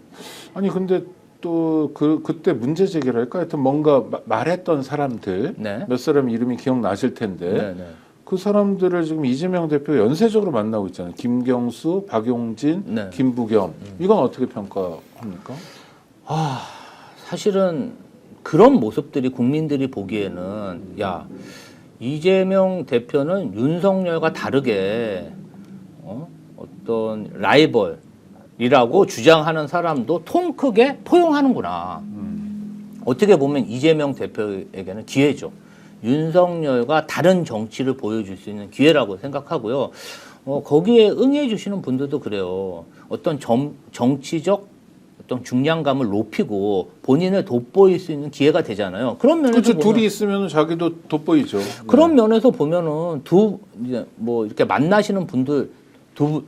아니 근데 또 그때 문제 제기를 할까? 하여튼 뭔가 말했던 사람들 네. 몇 사람 이름이 기억나실 텐데 네, 네. 그 사람들을 지금 이재명 대표 연쇄적으로 만나고 있잖아요. 김경수, 박용진, 네. 김부겸. 이건 어떻게 평가합니까? 사실은 그런 모습들이 국민들이 보기에는 야 이재명 대표는 윤석열과 다르게 어떤 라이벌이라고 주장하는 사람도 통 크게 포용하는구나. 어떻게 보면 이재명 대표에게는 기회죠. 윤석열과 다른 정치를 보여줄 수 있는 기회라고 생각하고요. 거기에 응해 주시는 분들도 그래요. 어떤 정치적 어떤 중량감을 높이고 본인을 돋보일 수 있는 기회가 되잖아요. 그런 면에서 그렇죠. 보면, 둘이 있으면 자기도 돋보이죠. 그런 면에서 보면은 이제 뭐 이렇게 만나시는 분들 두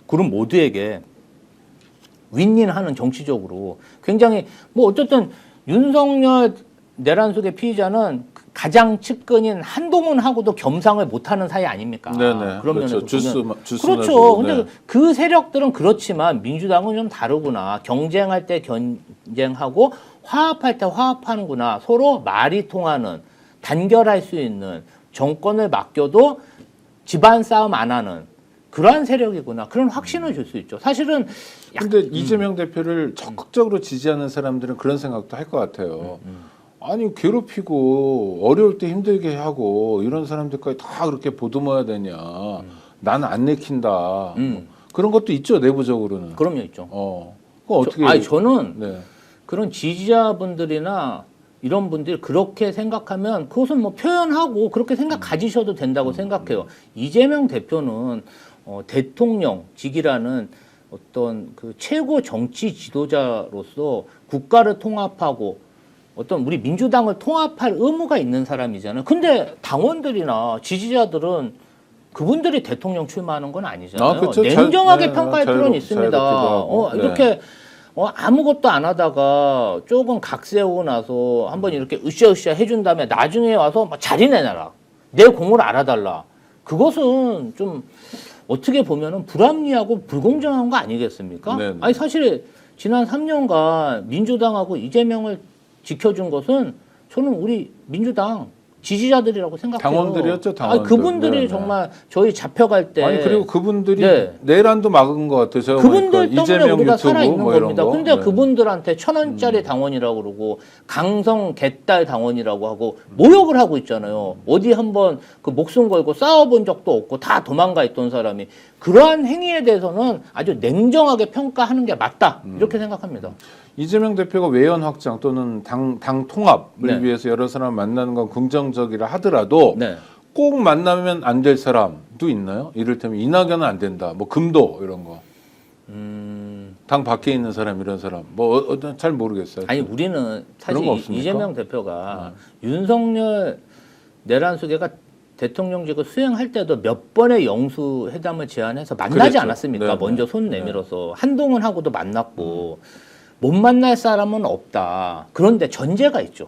그룹 모두에게 윈윈하는 정치적으로 굉장히 뭐 어쨌든 윤석열 내란 속의 피의자는 가장 측근인 한동훈하고도 겸상을 못하는 사이 아닙니까? 네네. 그런 그렇죠. 면에서 주스 보면 주스 그렇죠. 넣어주고, 근데 네. 그 세력들은 그렇지만 민주당은 좀 다르구나. 경쟁할 때 경쟁하고 화합할 때 화합하는구나. 서로 말이 통하는 단결할 수 있는 정권을 맡겨도 집안 싸움 안 하는 그러한 세력이구나. 그런 확신을 줄 수 있죠. 사실은 근데 이재명 대표를 적극적으로 지지하는 사람들은 그런 생각도 할 것 같아요. 아니 괴롭히고 어려울 때 힘들게 하고 이런 사람들까지 다 그렇게 보듬어야 되냐? 나는 안 내킨다. 뭐 그런 것도 있죠 내부적으로는. 그럼요 있죠. 그거 어떻게? 아니 저는 네. 그런 지지자분들이나 이런 분들이 그렇게 생각하면 그것은 뭐 표현하고 그렇게 생각 가지셔도 된다고 생각해요. 이재명 대표는 대통령직이라는 어떤 그 최고 정치 지도자로서 국가를 통합하고 어떤 우리 민주당을 통합할 의무가 있는 사람이잖아요. 근데 당원들이나 지지자들은 그분들이 대통령 출마하는 건 아니잖아요. 그렇죠. 냉정하게 네, 평가할 필요는 있습니다. 자유롭기도 하고. 네. 이렇게 아무것도 안 하다가 조금 각 세우고 나서 한번 이렇게 으쌰으쌰 해준 다음에 나중에 와서 막 자리 내놔라. 내 공을 알아달라. 그것은 좀 어떻게 보면은 불합리하고 불공정한 거 아니겠습니까? 네네. 아니 사실 지난 3년간 민주당하고 이재명을 지켜준 것은 저는 우리 민주당 지지자들이라고 생각해요. 당원들이었죠, 당원들. 아니, 그분들이 네네. 정말 저희 잡혀갈 때 아니 그리고 그분들이 네. 내란도 막은 것 같아요. 제가 그분들 보니까. 때문에 이재명 우리가 유튜브 살아있는 뭐 이런 겁니다. 거. 근데 네. 그분들한테 1,000원짜리 당원이라고 그러고 강성 개딸 당원이라고 하고 모욕을 하고 있잖아요. 어디 한번 그 목숨 걸고 싸워본 적도 없고 다 도망가 있던 사람이 그러한 행위에 대해서는 아주 냉정하게 평가하는 게 맞다. 이렇게 생각합니다. 이재명 대표가 외연 확장 또는 당 통합을 네. 위해서 여러 사람 만나는 건 긍정적이라 하더라도 네. 꼭 만나면 안 될 사람도 있나요? 이를테면 이낙연은 안 된다. 뭐 금도 이런 거. 당 밖에 있는 사람 이런 사람. 뭐 잘 모르겠어요. 아니 우리는 사실 그런 거 없습니까? 이재명 대표가 윤석열 내란 수계가 대통령직을 수행할 때도 몇 번의 영수회담을 제안해서 만나지 그랬죠. 않았습니까? 네네. 먼저 손 내밀어서 한동훈하고도 만났고 못 만날 사람은 없다. 그런데 전제가 있죠.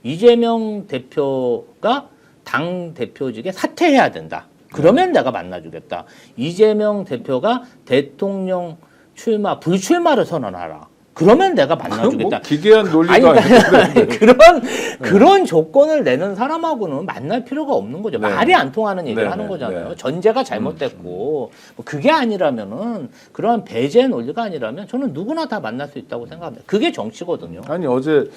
이재명 대표가 당 대표직에 사퇴해야 된다. 그러면 내가 만나주겠다. 이재명 대표가 대통령 출마 불출마를 선언하라. 그러면 내가 만나주겠다. 뭐 기괴한 논리도 아니, 아니고 그런 조건을 내는 사람하고는 만날 필요가 없는 거죠. 네. 말이 안 통하는 얘기를 네, 하는 네, 거잖아요. 네. 전제가 잘못됐고 뭐 그게 아니라면은 그러한 배제 논리가 아니라면 저는 누구나 다 만날 수 있다고 생각합니다. 그게 정치거든요. 아니 어제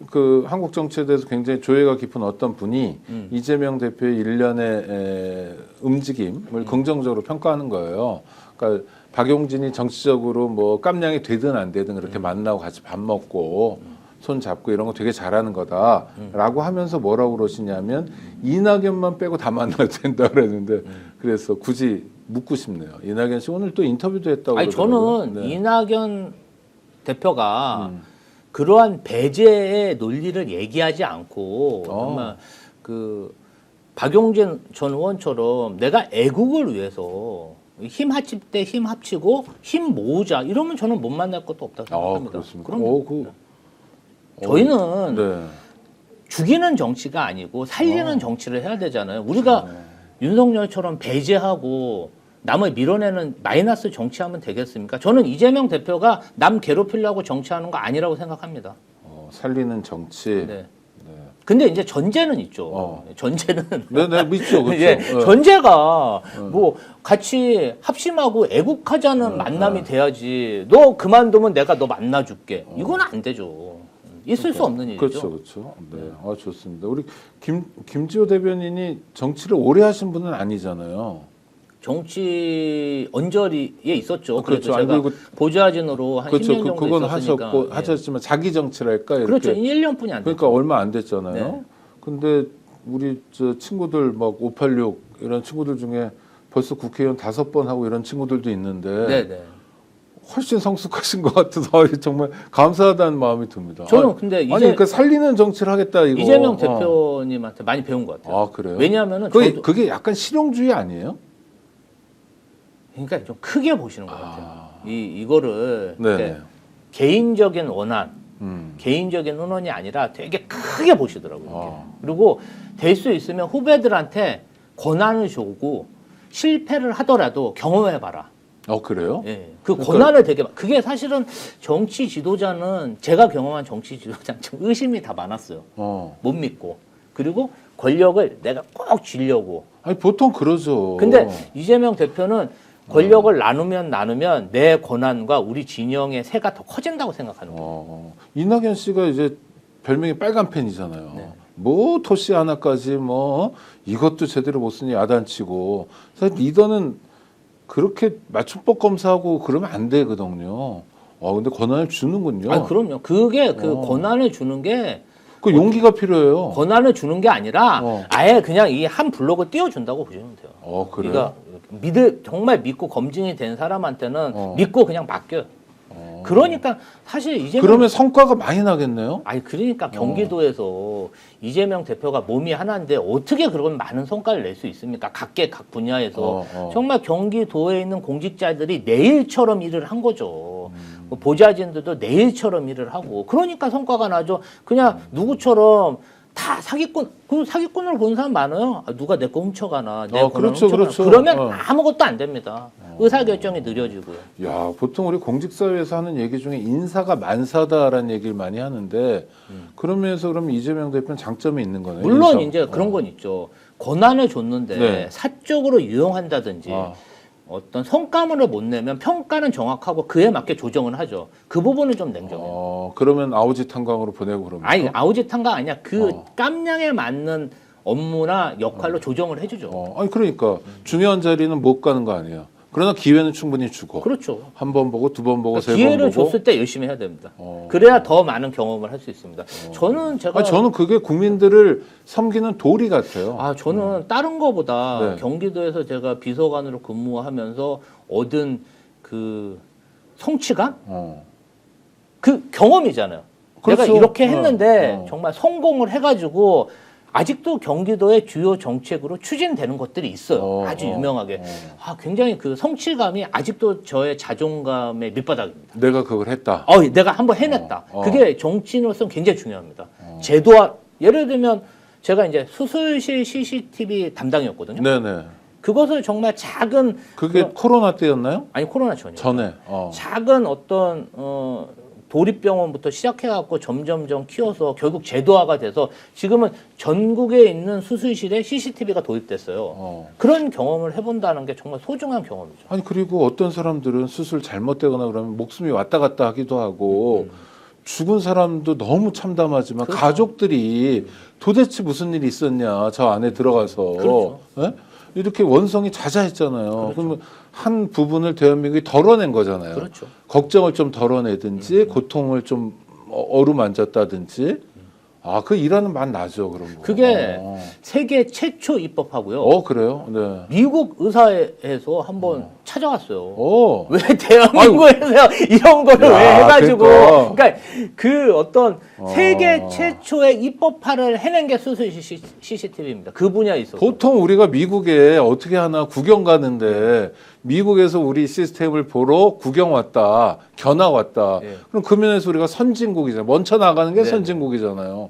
그 한국 정치에 대해서 굉장히 조예가 깊은 어떤 분이 이재명 대표의 일련의 움직임을 긍정적으로 평가하는 거예요. 그러니까 박용진이 정치적으로 뭐 깜냥이 되든 안 되든 그렇게 만나고 같이 밥 먹고 손 잡고 이런 거 되게 잘하는 거다라고 하면서 뭐라고 그러시냐면 이낙연만 빼고 다 만나도 된다 그랬는데 그래서 굳이 묻고 싶네요. 이낙연 씨 오늘 또 인터뷰도 했다고 아니 그러더라고요. 저는 네. 이낙연 대표가 그러한 배제의 논리를 얘기하지 않고 정말 그 박용진 전 의원처럼 내가 애국을 위해서 힘 합칠 때 힘 합치고 힘 모으자 이러면 저는 못 만날 것도 없다고 생각합니다. 그렇습니까? 그럼 저희는 네. 죽이는 정치가 아니고 살리는 정치를 해야 되잖아요. 우리가 윤석열처럼 배제하고 남을 밀어내는 마이너스 정치하면 되겠습니까? 저는 이재명 대표가 남 괴롭히려고 정치하는 거 아니라고 생각합니다. 살리는 정치. 네. 근데 이제 전제는 있죠. 어. 전제는 네네, 믿죠, 그렇죠. 예, 네. 전제가 뭐 같이 합심하고 애국하자는 만남이 돼야지. 너 그만두면 내가 너 만나줄게. 이건 안 되죠. 있을 수 없는 일이죠. 그렇죠, 그렇죠. 네, 좋습니다. 우리 김지호 대변인이 정치를 오래 하신 분은 아니잖아요. 정치 언저리에 있었죠. 그렇죠. 그래서 제가 아니, 그리고 보좌진으로 한 그렇죠. 10년 정도 그건 있었으니까. 하셨고 예. 하셨지만 자기 정치랄까 이렇게. 그렇죠. 1년뿐이 안 됐죠. 그러니까 얼마 안 됐잖아요. 네. 근데 우리 저 친구들 막 586 이런 친구들 중에 벌써 국회의원 5번 하고 이런 친구들도 있는데 네네. 훨씬 성숙하신 것 같아서 정말 감사하다는 마음이 듭니다. 저는 근데 아니 그러니까 살리는 정치를 하겠다 이거. 이재명 대표님한테 많이 배운 것 같아요. 아 그래요? 왜냐하면은 그게 약간 실용주의 아니에요? 그러니까 좀 크게 보시는 것 같아요. 이거를 네. 이렇게 개인적인 원한, 음. 개인적인 은원이 아니라 되게 크게 보시더라고요. 이렇게. 아. 그리고 될 수 있으면 후배들한테 권한을 주고 실패를 하더라도 경험해봐라. 그래요? 예, 그 그러니까- 권한을 되게 그게 사실은 정치 지도자는 제가 경험한 정치 지도자는 좀 의심이 다 많았어요. 못 믿고 그리고 권력을 내가 꼭 쥐려고. 아니 보통 그러죠. 근데 이재명 대표는 권력을 나누면 내 권한과 우리 진영의 세가 더 커진다고 생각하는 거예요. 이낙연 씨가 이제 별명이 빨간 펜이잖아요. 네. 뭐 토시 하나까지 뭐 이것도 제대로 못 쓰니 야단치고 사실 리더는 그렇게 맞춤법 검사하고 그러면 안 되거든요. 근데 권한을 주는군요. 아, 그럼요. 그게 그 어. 권한을 주는 게 그 용기가 필요해요. 권한을 주는 게 아니라 어. 아예 그냥 이 한 블록을 띄워준다고 보시면 돼요. 그래요? 그러니까 정말 믿고 검증이 된 사람한테는 어. 믿고 그냥 맡겨요. 그러니까 사실 이재명 그러면 성과가 많이 나겠네요. 아니 그러니까 경기도에서 이재명 대표가 몸이 하나인데 어떻게 그런 많은 성과를 낼 수 있습니까? 각 분야에서 정말 경기도에 있는 공직자들이 내일처럼 일을 한 거죠. 보좌진들도 내일처럼 일을 하고 그러니까 성과가 나죠. 그냥 누구처럼 다 사기꾼으로 보는 사람 많아요. 누가 내 거 훔쳐가나, 내 권한을 그렇죠, 훔쳐가나. 그렇죠. 그러면 아무것도 안 됩니다. 의사결정이 느려지고요. 야, 보통 우리 공직사회에서 하는 얘기 중에 인사가 만사다라는 얘기를 많이 하는데 그런 면에서 그러면 이재명 대표는 장점이 있는 거네요. 물론 인사. 이제 그런 건 있죠. 권한을 줬는데 네. 사적으로 유용한다든지 어떤 성과물을 못 내면 평가는 정확하고 그에 맞게 조정을 하죠. 그 부분은 좀 냉정해요. 그러면 아우지 탄광으로 보내고 그러면 아니 아우지탄가 아니야. 그 깜냥에 맞는 업무나 역할로 조정을 해주죠. 아니 그러니까 중요한 자리는 못 가는 거 아니에요. 그러나 기회는 충분히 주고 그렇죠. 한 번 보고 두 번 보고 그러니까 세 번 기회를 보고 줬을 때 열심히 해야 됩니다. 그래야 더 많은 경험을 할 수 있습니다. 저는 그게 국민들을 섬기는 도리 같아요. 저는 다른 거보다 네. 경기도에서 제가 비서관으로 근무하면서 얻은 그 성취감? 그 경험이잖아요. 그렇죠. 내가 이렇게 했는데 어. 정말 성공을 해가지고 아직도 경기도의 주요 정책으로 추진되는 것들이 있어요. 아주 유명하게. 굉장히 그 성취감이 아직도 저의 자존감의 밑바닥입니다. 내가 그걸 했다. 내가 한번 해냈다. 그게 정치인으로서는 굉장히 중요합니다. 제도화, 예를 들면 제가 이제 수술실 CCTV 담당이었거든요. 네네. 그것을 정말 작은 그게 코로나 때였나요? 아니 코로나 전이요. 전에. 작은 어떤 도립병원부터 시작해갖고 점점점 키워서 결국 제도화가 돼서 지금은 전국에 있는 수술실에 CCTV가 도입됐어요. 그런 경험을 해본다는 게 정말 소중한 경험이죠. 아니 그리고 어떤 사람들은 수술 잘못되거나 그러면 목숨이 왔다 갔다 하기도 하고 죽은 사람도 너무 참담하지만 그렇죠. 가족들이 도대체 무슨 일이 있었냐 저 안에 들어가서 그렇죠. 예? 이렇게 원성이 자자했잖아요. 그러면 한 부분을 대한민국이 덜어낸 거잖아요. 그렇죠. 걱정을 좀 덜어내든지 고통을 좀 어루만졌다든지 그 일하는 맛 나죠 그런 거. 그게 세계 최초 입법하고요. 그래요? 네. 미국 의사회에서 한번 찾아왔어요. 오. 왜 대한민국에서 이런 거를 야, 왜 해가지고 그러니까. 그러니까 그 어떤 세계 최초의 입법화를 해낸 게 수술 CCTV입니다. 그 분야에 있어서. 보통 우리가 미국에 어떻게 하나 구경 가는데 미국에서 우리 시스템을 보러 구경 왔다, 견학 왔다. 예. 그럼 그 면에서 우리가 선진국이잖아요. 먼저 나가는 게 네. 선진국이잖아요.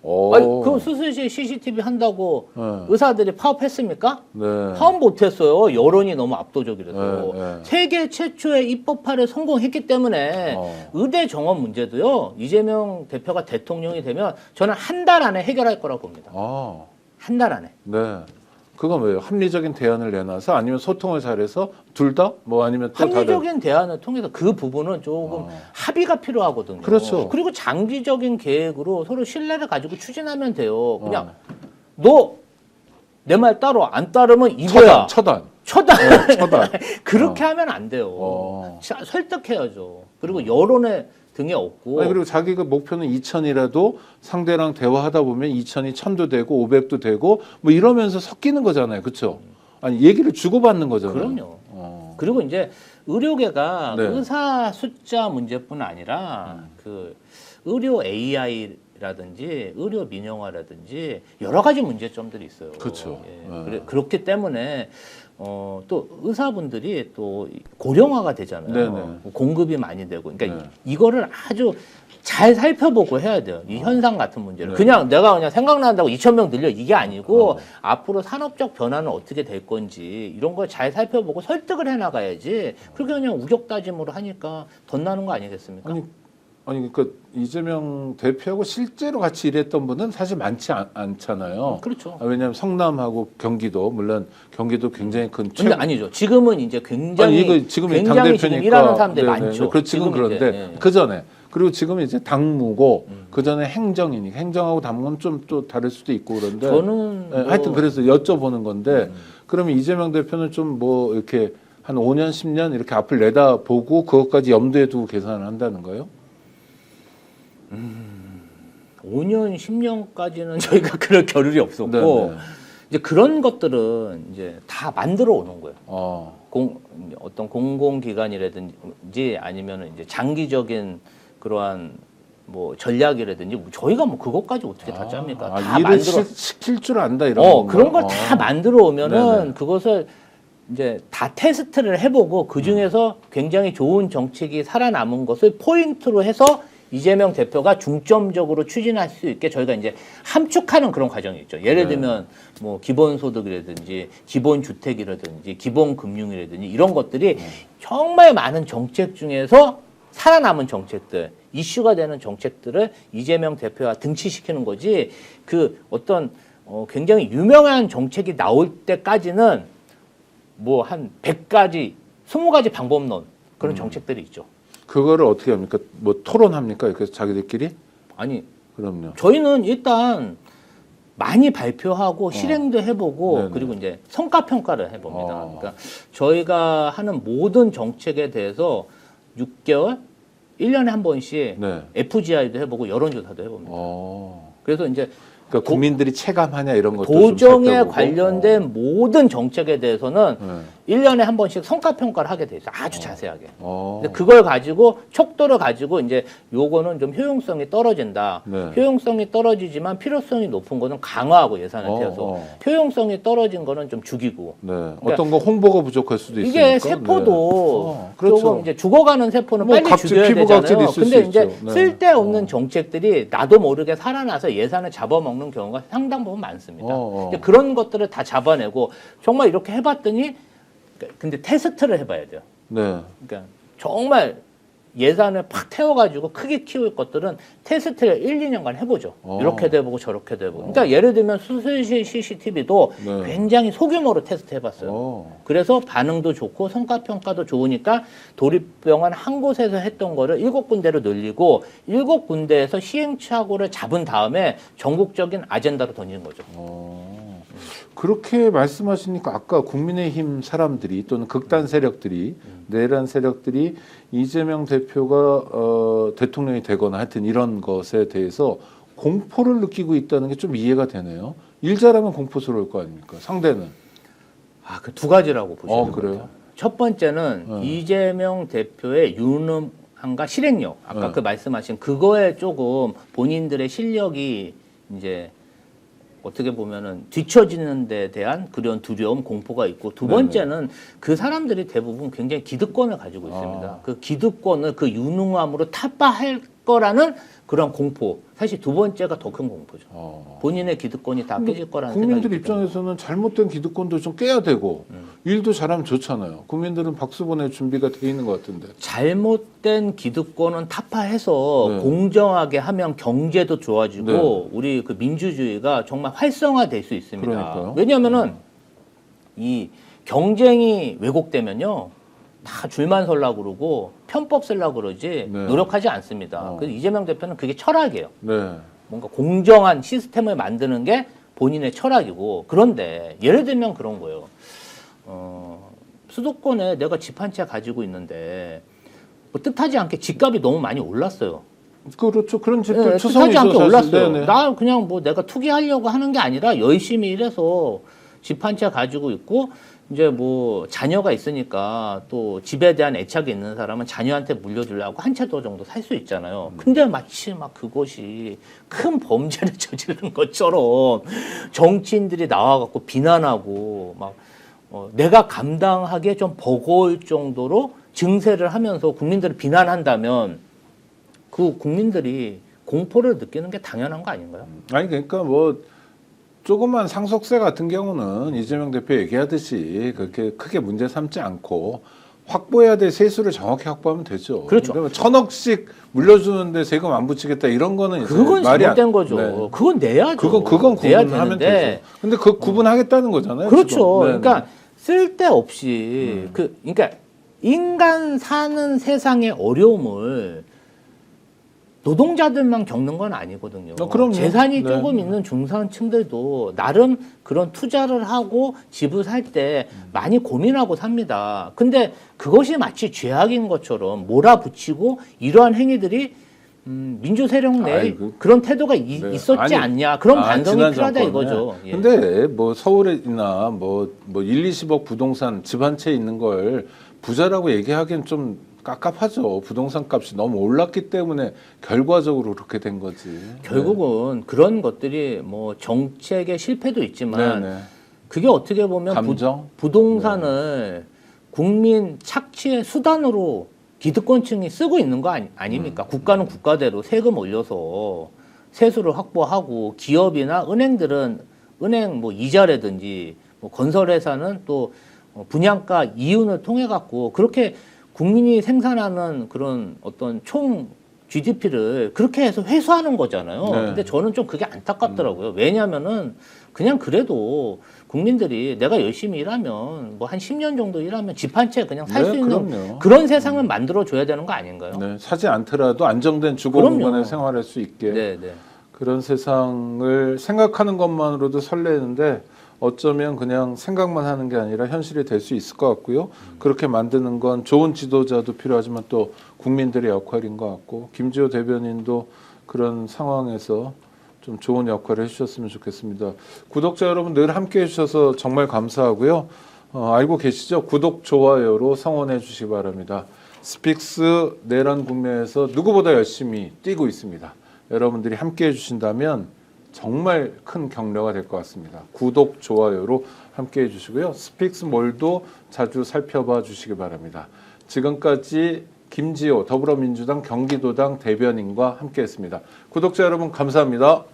오. 아니, 그럼 수술실 CCTV 한다고 네. 의사들이 파업했습니까? 네. 파업 못했어요. 여론이 너무 압도적이라서. 네. 세계 최초의 입법화를 성공했기 때문에 의대 정원 문제도요. 이재명 대표가 대통령이 되면 저는 한 달 안에 해결할 거라고 봅니다. 아, 한 달 안에. 네. 그건 왜요? 합리적인 대안을 내놔서 아니면 소통을 잘해서 둘 다? 뭐 아니면 또 다른? 합리적인 대안을 통해서 그 부분은 조금 합의가 필요하거든요. 그렇죠. 그리고 장기적인 계획으로 서로 신뢰를 가지고 추진하면 돼요. 그냥 너 내 말 따로 안 따르면 이거야. 처단. 처단. 처단. 그렇게 하면 안 돼요. 설득해야죠. 그리고 여론의 등에 업고. 아니, 그리고 자기가 목표는 2,000이라도 상대랑 대화하다 보면 2,000이 1,000도 되고 500도 되고 뭐 이러면서 섞이는 거잖아요. 그렇죠? 아니, 얘기를 주고받는 거잖아요. 그럼요. 그리고 이제 의료계가 네. 의사 숫자 문제뿐 아니라 그 의료 AI라든지 의료 민영화라든지 여러 가지 문제점들이 있어요. 그렇죠. 네. 그렇기 때문에 또 의사분들이 또 고령화가 되잖아요. 네네. 공급이 많이 되고, 그러니까 네. 이거를 아주 잘 살펴보고 해야 돼요. 이 현상 같은 문제를. 네. 그냥 내가 그냥 생각난다고 2,000명 늘려 이게 아니고 앞으로 산업적 변화는 어떻게 될 건지 이런 걸 잘 살펴보고 설득을 해 나가야지. 그렇게 그냥 우격다짐으로 하니까 덧나는 거 아니겠습니까? 아니 그러니까 이재명 대표하고 실제로 같이 일했던 분은 사실 많지 않잖아요. 그렇죠. 왜냐하면 성남하고 경기도 물론 경기도 굉장히 큰 근데 아니죠. 지금은 이제 굉장히 이거 지금 굉장히 당대표니까 지금 일하는 사람들이 네네. 많죠. 그 지금 그런데 이제, 그 전에 그리고 지금 이제 당무고 그 전에 행정이니까 행정하고 당무는 좀 또 다를 수도 있고 그런데 저는 네, 하여튼 그래서 여쭤보는 건데 그러면 이재명 대표는 좀 뭐 이렇게 한 5년 10년 이렇게 앞을 내다보고 그것까지 염두에 두고 계산을 한다는 거예요? 5년, 10년까지는 저희가 그럴 겨를이 없었고 네네. 이제 그런 것들은 이제 다 만들어 오는 거예요. 어떤 공공기관이라든지 아니면 이제 장기적인 그러한 뭐 전략이라든지 저희가 뭐 그것까지 어떻게 다 짭니까? 다 일을 만들어 시킬 줄 안다 이런 건가요? 그런 걸 다 만들어 오면은 네네. 그것을 이제 다 테스트를 해보고 그 중에서 굉장히 좋은 정책이 살아남은 것을 포인트로 해서 이재명 대표가 중점적으로 추진할 수 있게 저희가 이제 함축하는 그런 과정이 있죠. 예를 들면 뭐 기본소득이라든지 기본주택이라든지 기본금융이라든지 이런 것들이 정말 많은 정책 중에서 살아남은 정책들, 이슈가 되는 정책들을 이재명 대표와 등치시키는 거지 그 어떤 굉장히 유명한 정책이 나올 때까지는 뭐 한 100가지, 20가지 방법론 그런 정책들이 있죠. 그거를 어떻게 합니까? 뭐 토론합니까? 그래서 자기들끼리? 아니 그럼요. 저희는 일단 많이 발표하고 실행도 해보고 네네. 그리고 이제 성과 평가를 해봅니다. 어. 그러니까 저희가 하는 모든 정책에 대해서 6개월, 1년에 한 번씩 네. FGI도 해보고 여론조사도 해봅니다. 그래서 이제 그러니까 국민들이 체감하냐 이런 것도 도정에 좀 살펴보고. 관련된 모든 정책에 대해서는 네. 1년에 한 번씩 성과 평가를 하게 돼 있어요. 아주 자세하게. 어. 근데 그걸 가지고 척도를 가지고 이제 요거는 좀 효용성이 떨어진다. 네. 효용성이 떨어지지만 필요성이 높은 거는 강화하고 예산을 어, 떼어서 어. 효용성이 떨어진 거는 좀 죽이고. 네. 어떤 거 홍보가 부족할 수도 있으니까. 이게 세포도 네. 그렇죠. 조금 이제 죽어가는 세포는 뭐 빨리 각질, 죽여야 피부 되잖아요. 각질이 있을 근데 수 이제 있죠. 네. 쓸데없는 정책들이 나도 모르게 살아나서 예산을 잡아먹는 경우가 상당 부분 많습니다. 이제 그런 것들을 다 잡아내고 정말 이렇게 해봤더니 근데 테스트를 해봐야 돼요. 네. 그러니까 정말 예산을 팍 태워가지고 크게 키울 것들은 테스트를 1, 2년간 해보죠. 이렇게도 해보고 저렇게도 해보고. 그러니까 예를 들면 수술실 CCTV도 네. 굉장히 소규모로 테스트 해봤어요. 그래서 반응도 좋고 성과평가도 좋으니까 도립병원 한 곳에서 했던 거를 7군데로 늘리고 7군데에서 시행착오를 잡은 다음에 전국적인 아젠다로 던지는 거죠. 그렇게 말씀하시니까 아까 국민의힘 사람들이 또는 극단 세력들이 내란 세력들이 이재명 대표가 대통령이 되거나 하여튼 이런 것에 대해서 공포를 느끼고 있다는 게 좀 이해가 되네요. 일 잘하면 공포스러울 거 아닙니까? 상대는. 그 두 가지라고 보시면 그래요? 돼요. 첫 번째는 이재명 대표의 유능함과 실행력. 아까 그 말씀하신 그거에 조금 본인들의 실력이 이제 어떻게 보면은 뒤처지는 데 대한 그런 두려움, 공포가 있고 두 번째는 그 사람들이 대부분 굉장히 기득권을 가지고 있습니다. 그 기득권을 그 유능함으로 타파할 거라는 그런 공포. 사실 두 번째가 더 큰 공포죠. 어. 본인의 기득권이 다 깨질 거라는 국민들 생각이 들기 때문에. 입장에서는 잘못된 기득권도 좀 깨야 되고 일도 잘하면 좋잖아요. 국민들은 박수 보낼 준비가 돼 있는 것 같은데. 잘못된 기득권은 타파해서 네. 공정하게 하면 경제도 좋아지고 네. 우리 그 민주주의가 정말 활성화될 수 있습니다. 그러니까요. 왜냐하면은 이 경쟁이 왜곡되면요. 다 줄만 서려고 그러고 편법 쓰려고 그러지 네. 노력하지 않습니다. 그래서 이재명 대표는 그게 철학이에요. 네. 뭔가 공정한 시스템을 만드는 게 본인의 철학이고 그런데 예를 들면 그런 거예요. 수도권에 내가 집 한 채 가지고 있는데 뭐 뜻하지 않게 집값이 너무 많이 올랐어요. 그렇죠. 그런 집들 추성이 뜻하지 않게 있어서 사실. 올랐어요. 네네. 나 그냥 뭐 내가 투기하려고 하는 게 아니라 열심히 일해서 집 한 채 가지고 있고 이제 뭐 자녀가 있으니까 또 집에 대한 애착이 있는 사람은 자녀한테 물려주려고 한 채 더 정도 살 수 있잖아요. 근데 마치 막 그것이 큰 범죄를 저지른 것처럼 정치인들이 나와갖고 비난하고 막 내가 감당하기에 좀 버거울 정도로 증세를 하면서 국민들을 비난한다면 그 국민들이 공포를 느끼는 게 당연한 거 아닌가요? 아니 그러니까 뭐 조그만 상속세 같은 경우는 이재명 대표 얘기하듯이 그렇게 크게 문제 삼지 않고 확보해야 될 세수를 정확히 확보하면 되죠. 그렇죠. 그러면 1,000억씩 물려주는데 세금 안 붙이겠다 이런 거는 이제 그건 말이 잘못된 거죠. 네. 그건 내야죠. 그건 내야 구분하면 되는데 되죠. 근데 그 구분하겠다는 거잖아요. 그렇죠. 지금. 네, 그러니까 쓸데없이 그러니까 인간 사는 세상의 어려움을 노동자들만 겪는 건 아니거든요. 그럼요. 재산이 네. 조금 있는 중산층들도 나름 그런 투자를 하고 집을 살 때 많이 고민하고 삽니다. 근데 그것이 마치 죄악인 것처럼 몰아붙이고 이러한 행위들이 민주 세력 내에 아이고. 그런 태도가 네. 있었지 아니, 않냐. 그런 반성이 지난 필요하다 정권에. 이거죠. 예. 근데 뭐 서울이나 뭐 1, 20억 부동산 집 한 채 있는 걸 부자라고 얘기하기엔 좀 깝깝하죠. 부동산 값이 너무 올랐기 때문에 결과적으로 그렇게 된 거지. 결국은 그런 것들이 뭐 정책의 실패도 있지만 네네. 그게 어떻게 보면 감정? 부동산을 국민 착취의 수단으로 기득권층이 쓰고 있는 거 아닙니까? 국가는 국가대로 세금 올려서 세수를 확보하고 기업이나 은행들은 은행 뭐 이자라든지 뭐 건설회사는 또 분양가 이윤을 통해 갖고 그렇게 국민이 생산하는 그런 어떤 총 GDP를 그렇게 해서 회수하는 거잖아요. 네. 근데 저는 좀 그게 안타깝더라고요. 왜냐하면은 그냥 그래도 국민들이 내가 열심히 일하면 뭐 한 10년 정도 일하면 집 한 채 그냥 살 수 네, 있는 그럼요. 그런 세상을 만들어 줘야 되는 거 아닌가요? 네, 사지 않더라도 안정된 주거 그럼요. 공간에 생활할 수 있게 네, 네. 그런 세상을 생각하는 것만으로도 설레는데 어쩌면 그냥 생각만 하는 게 아니라 현실이 될 수 있을 것 같고요. 그렇게 만드는 건 좋은 지도자도 필요하지만 또 국민들의 역할인 것 같고 김지호 대변인도 그런 상황에서 좀 좋은 역할을 해주셨으면 좋겠습니다. 구독자 여러분 늘 함께 해주셔서 정말 감사하고요. 알고 계시죠? 구독, 좋아요로 성원해 주시기 바랍니다. 스픽스 내란 국내에서 누구보다 열심히 뛰고 있습니다. 여러분들이 함께 해주신다면 정말 큰 격려가 될 것 같습니다. 구독, 좋아요로 함께 해주시고요. 스픽스몰도 자주 살펴봐 주시기 바랍니다. 지금까지 김지호 더불어민주당 경기도당 대변인과 함께했습니다. 구독자 여러분 감사합니다.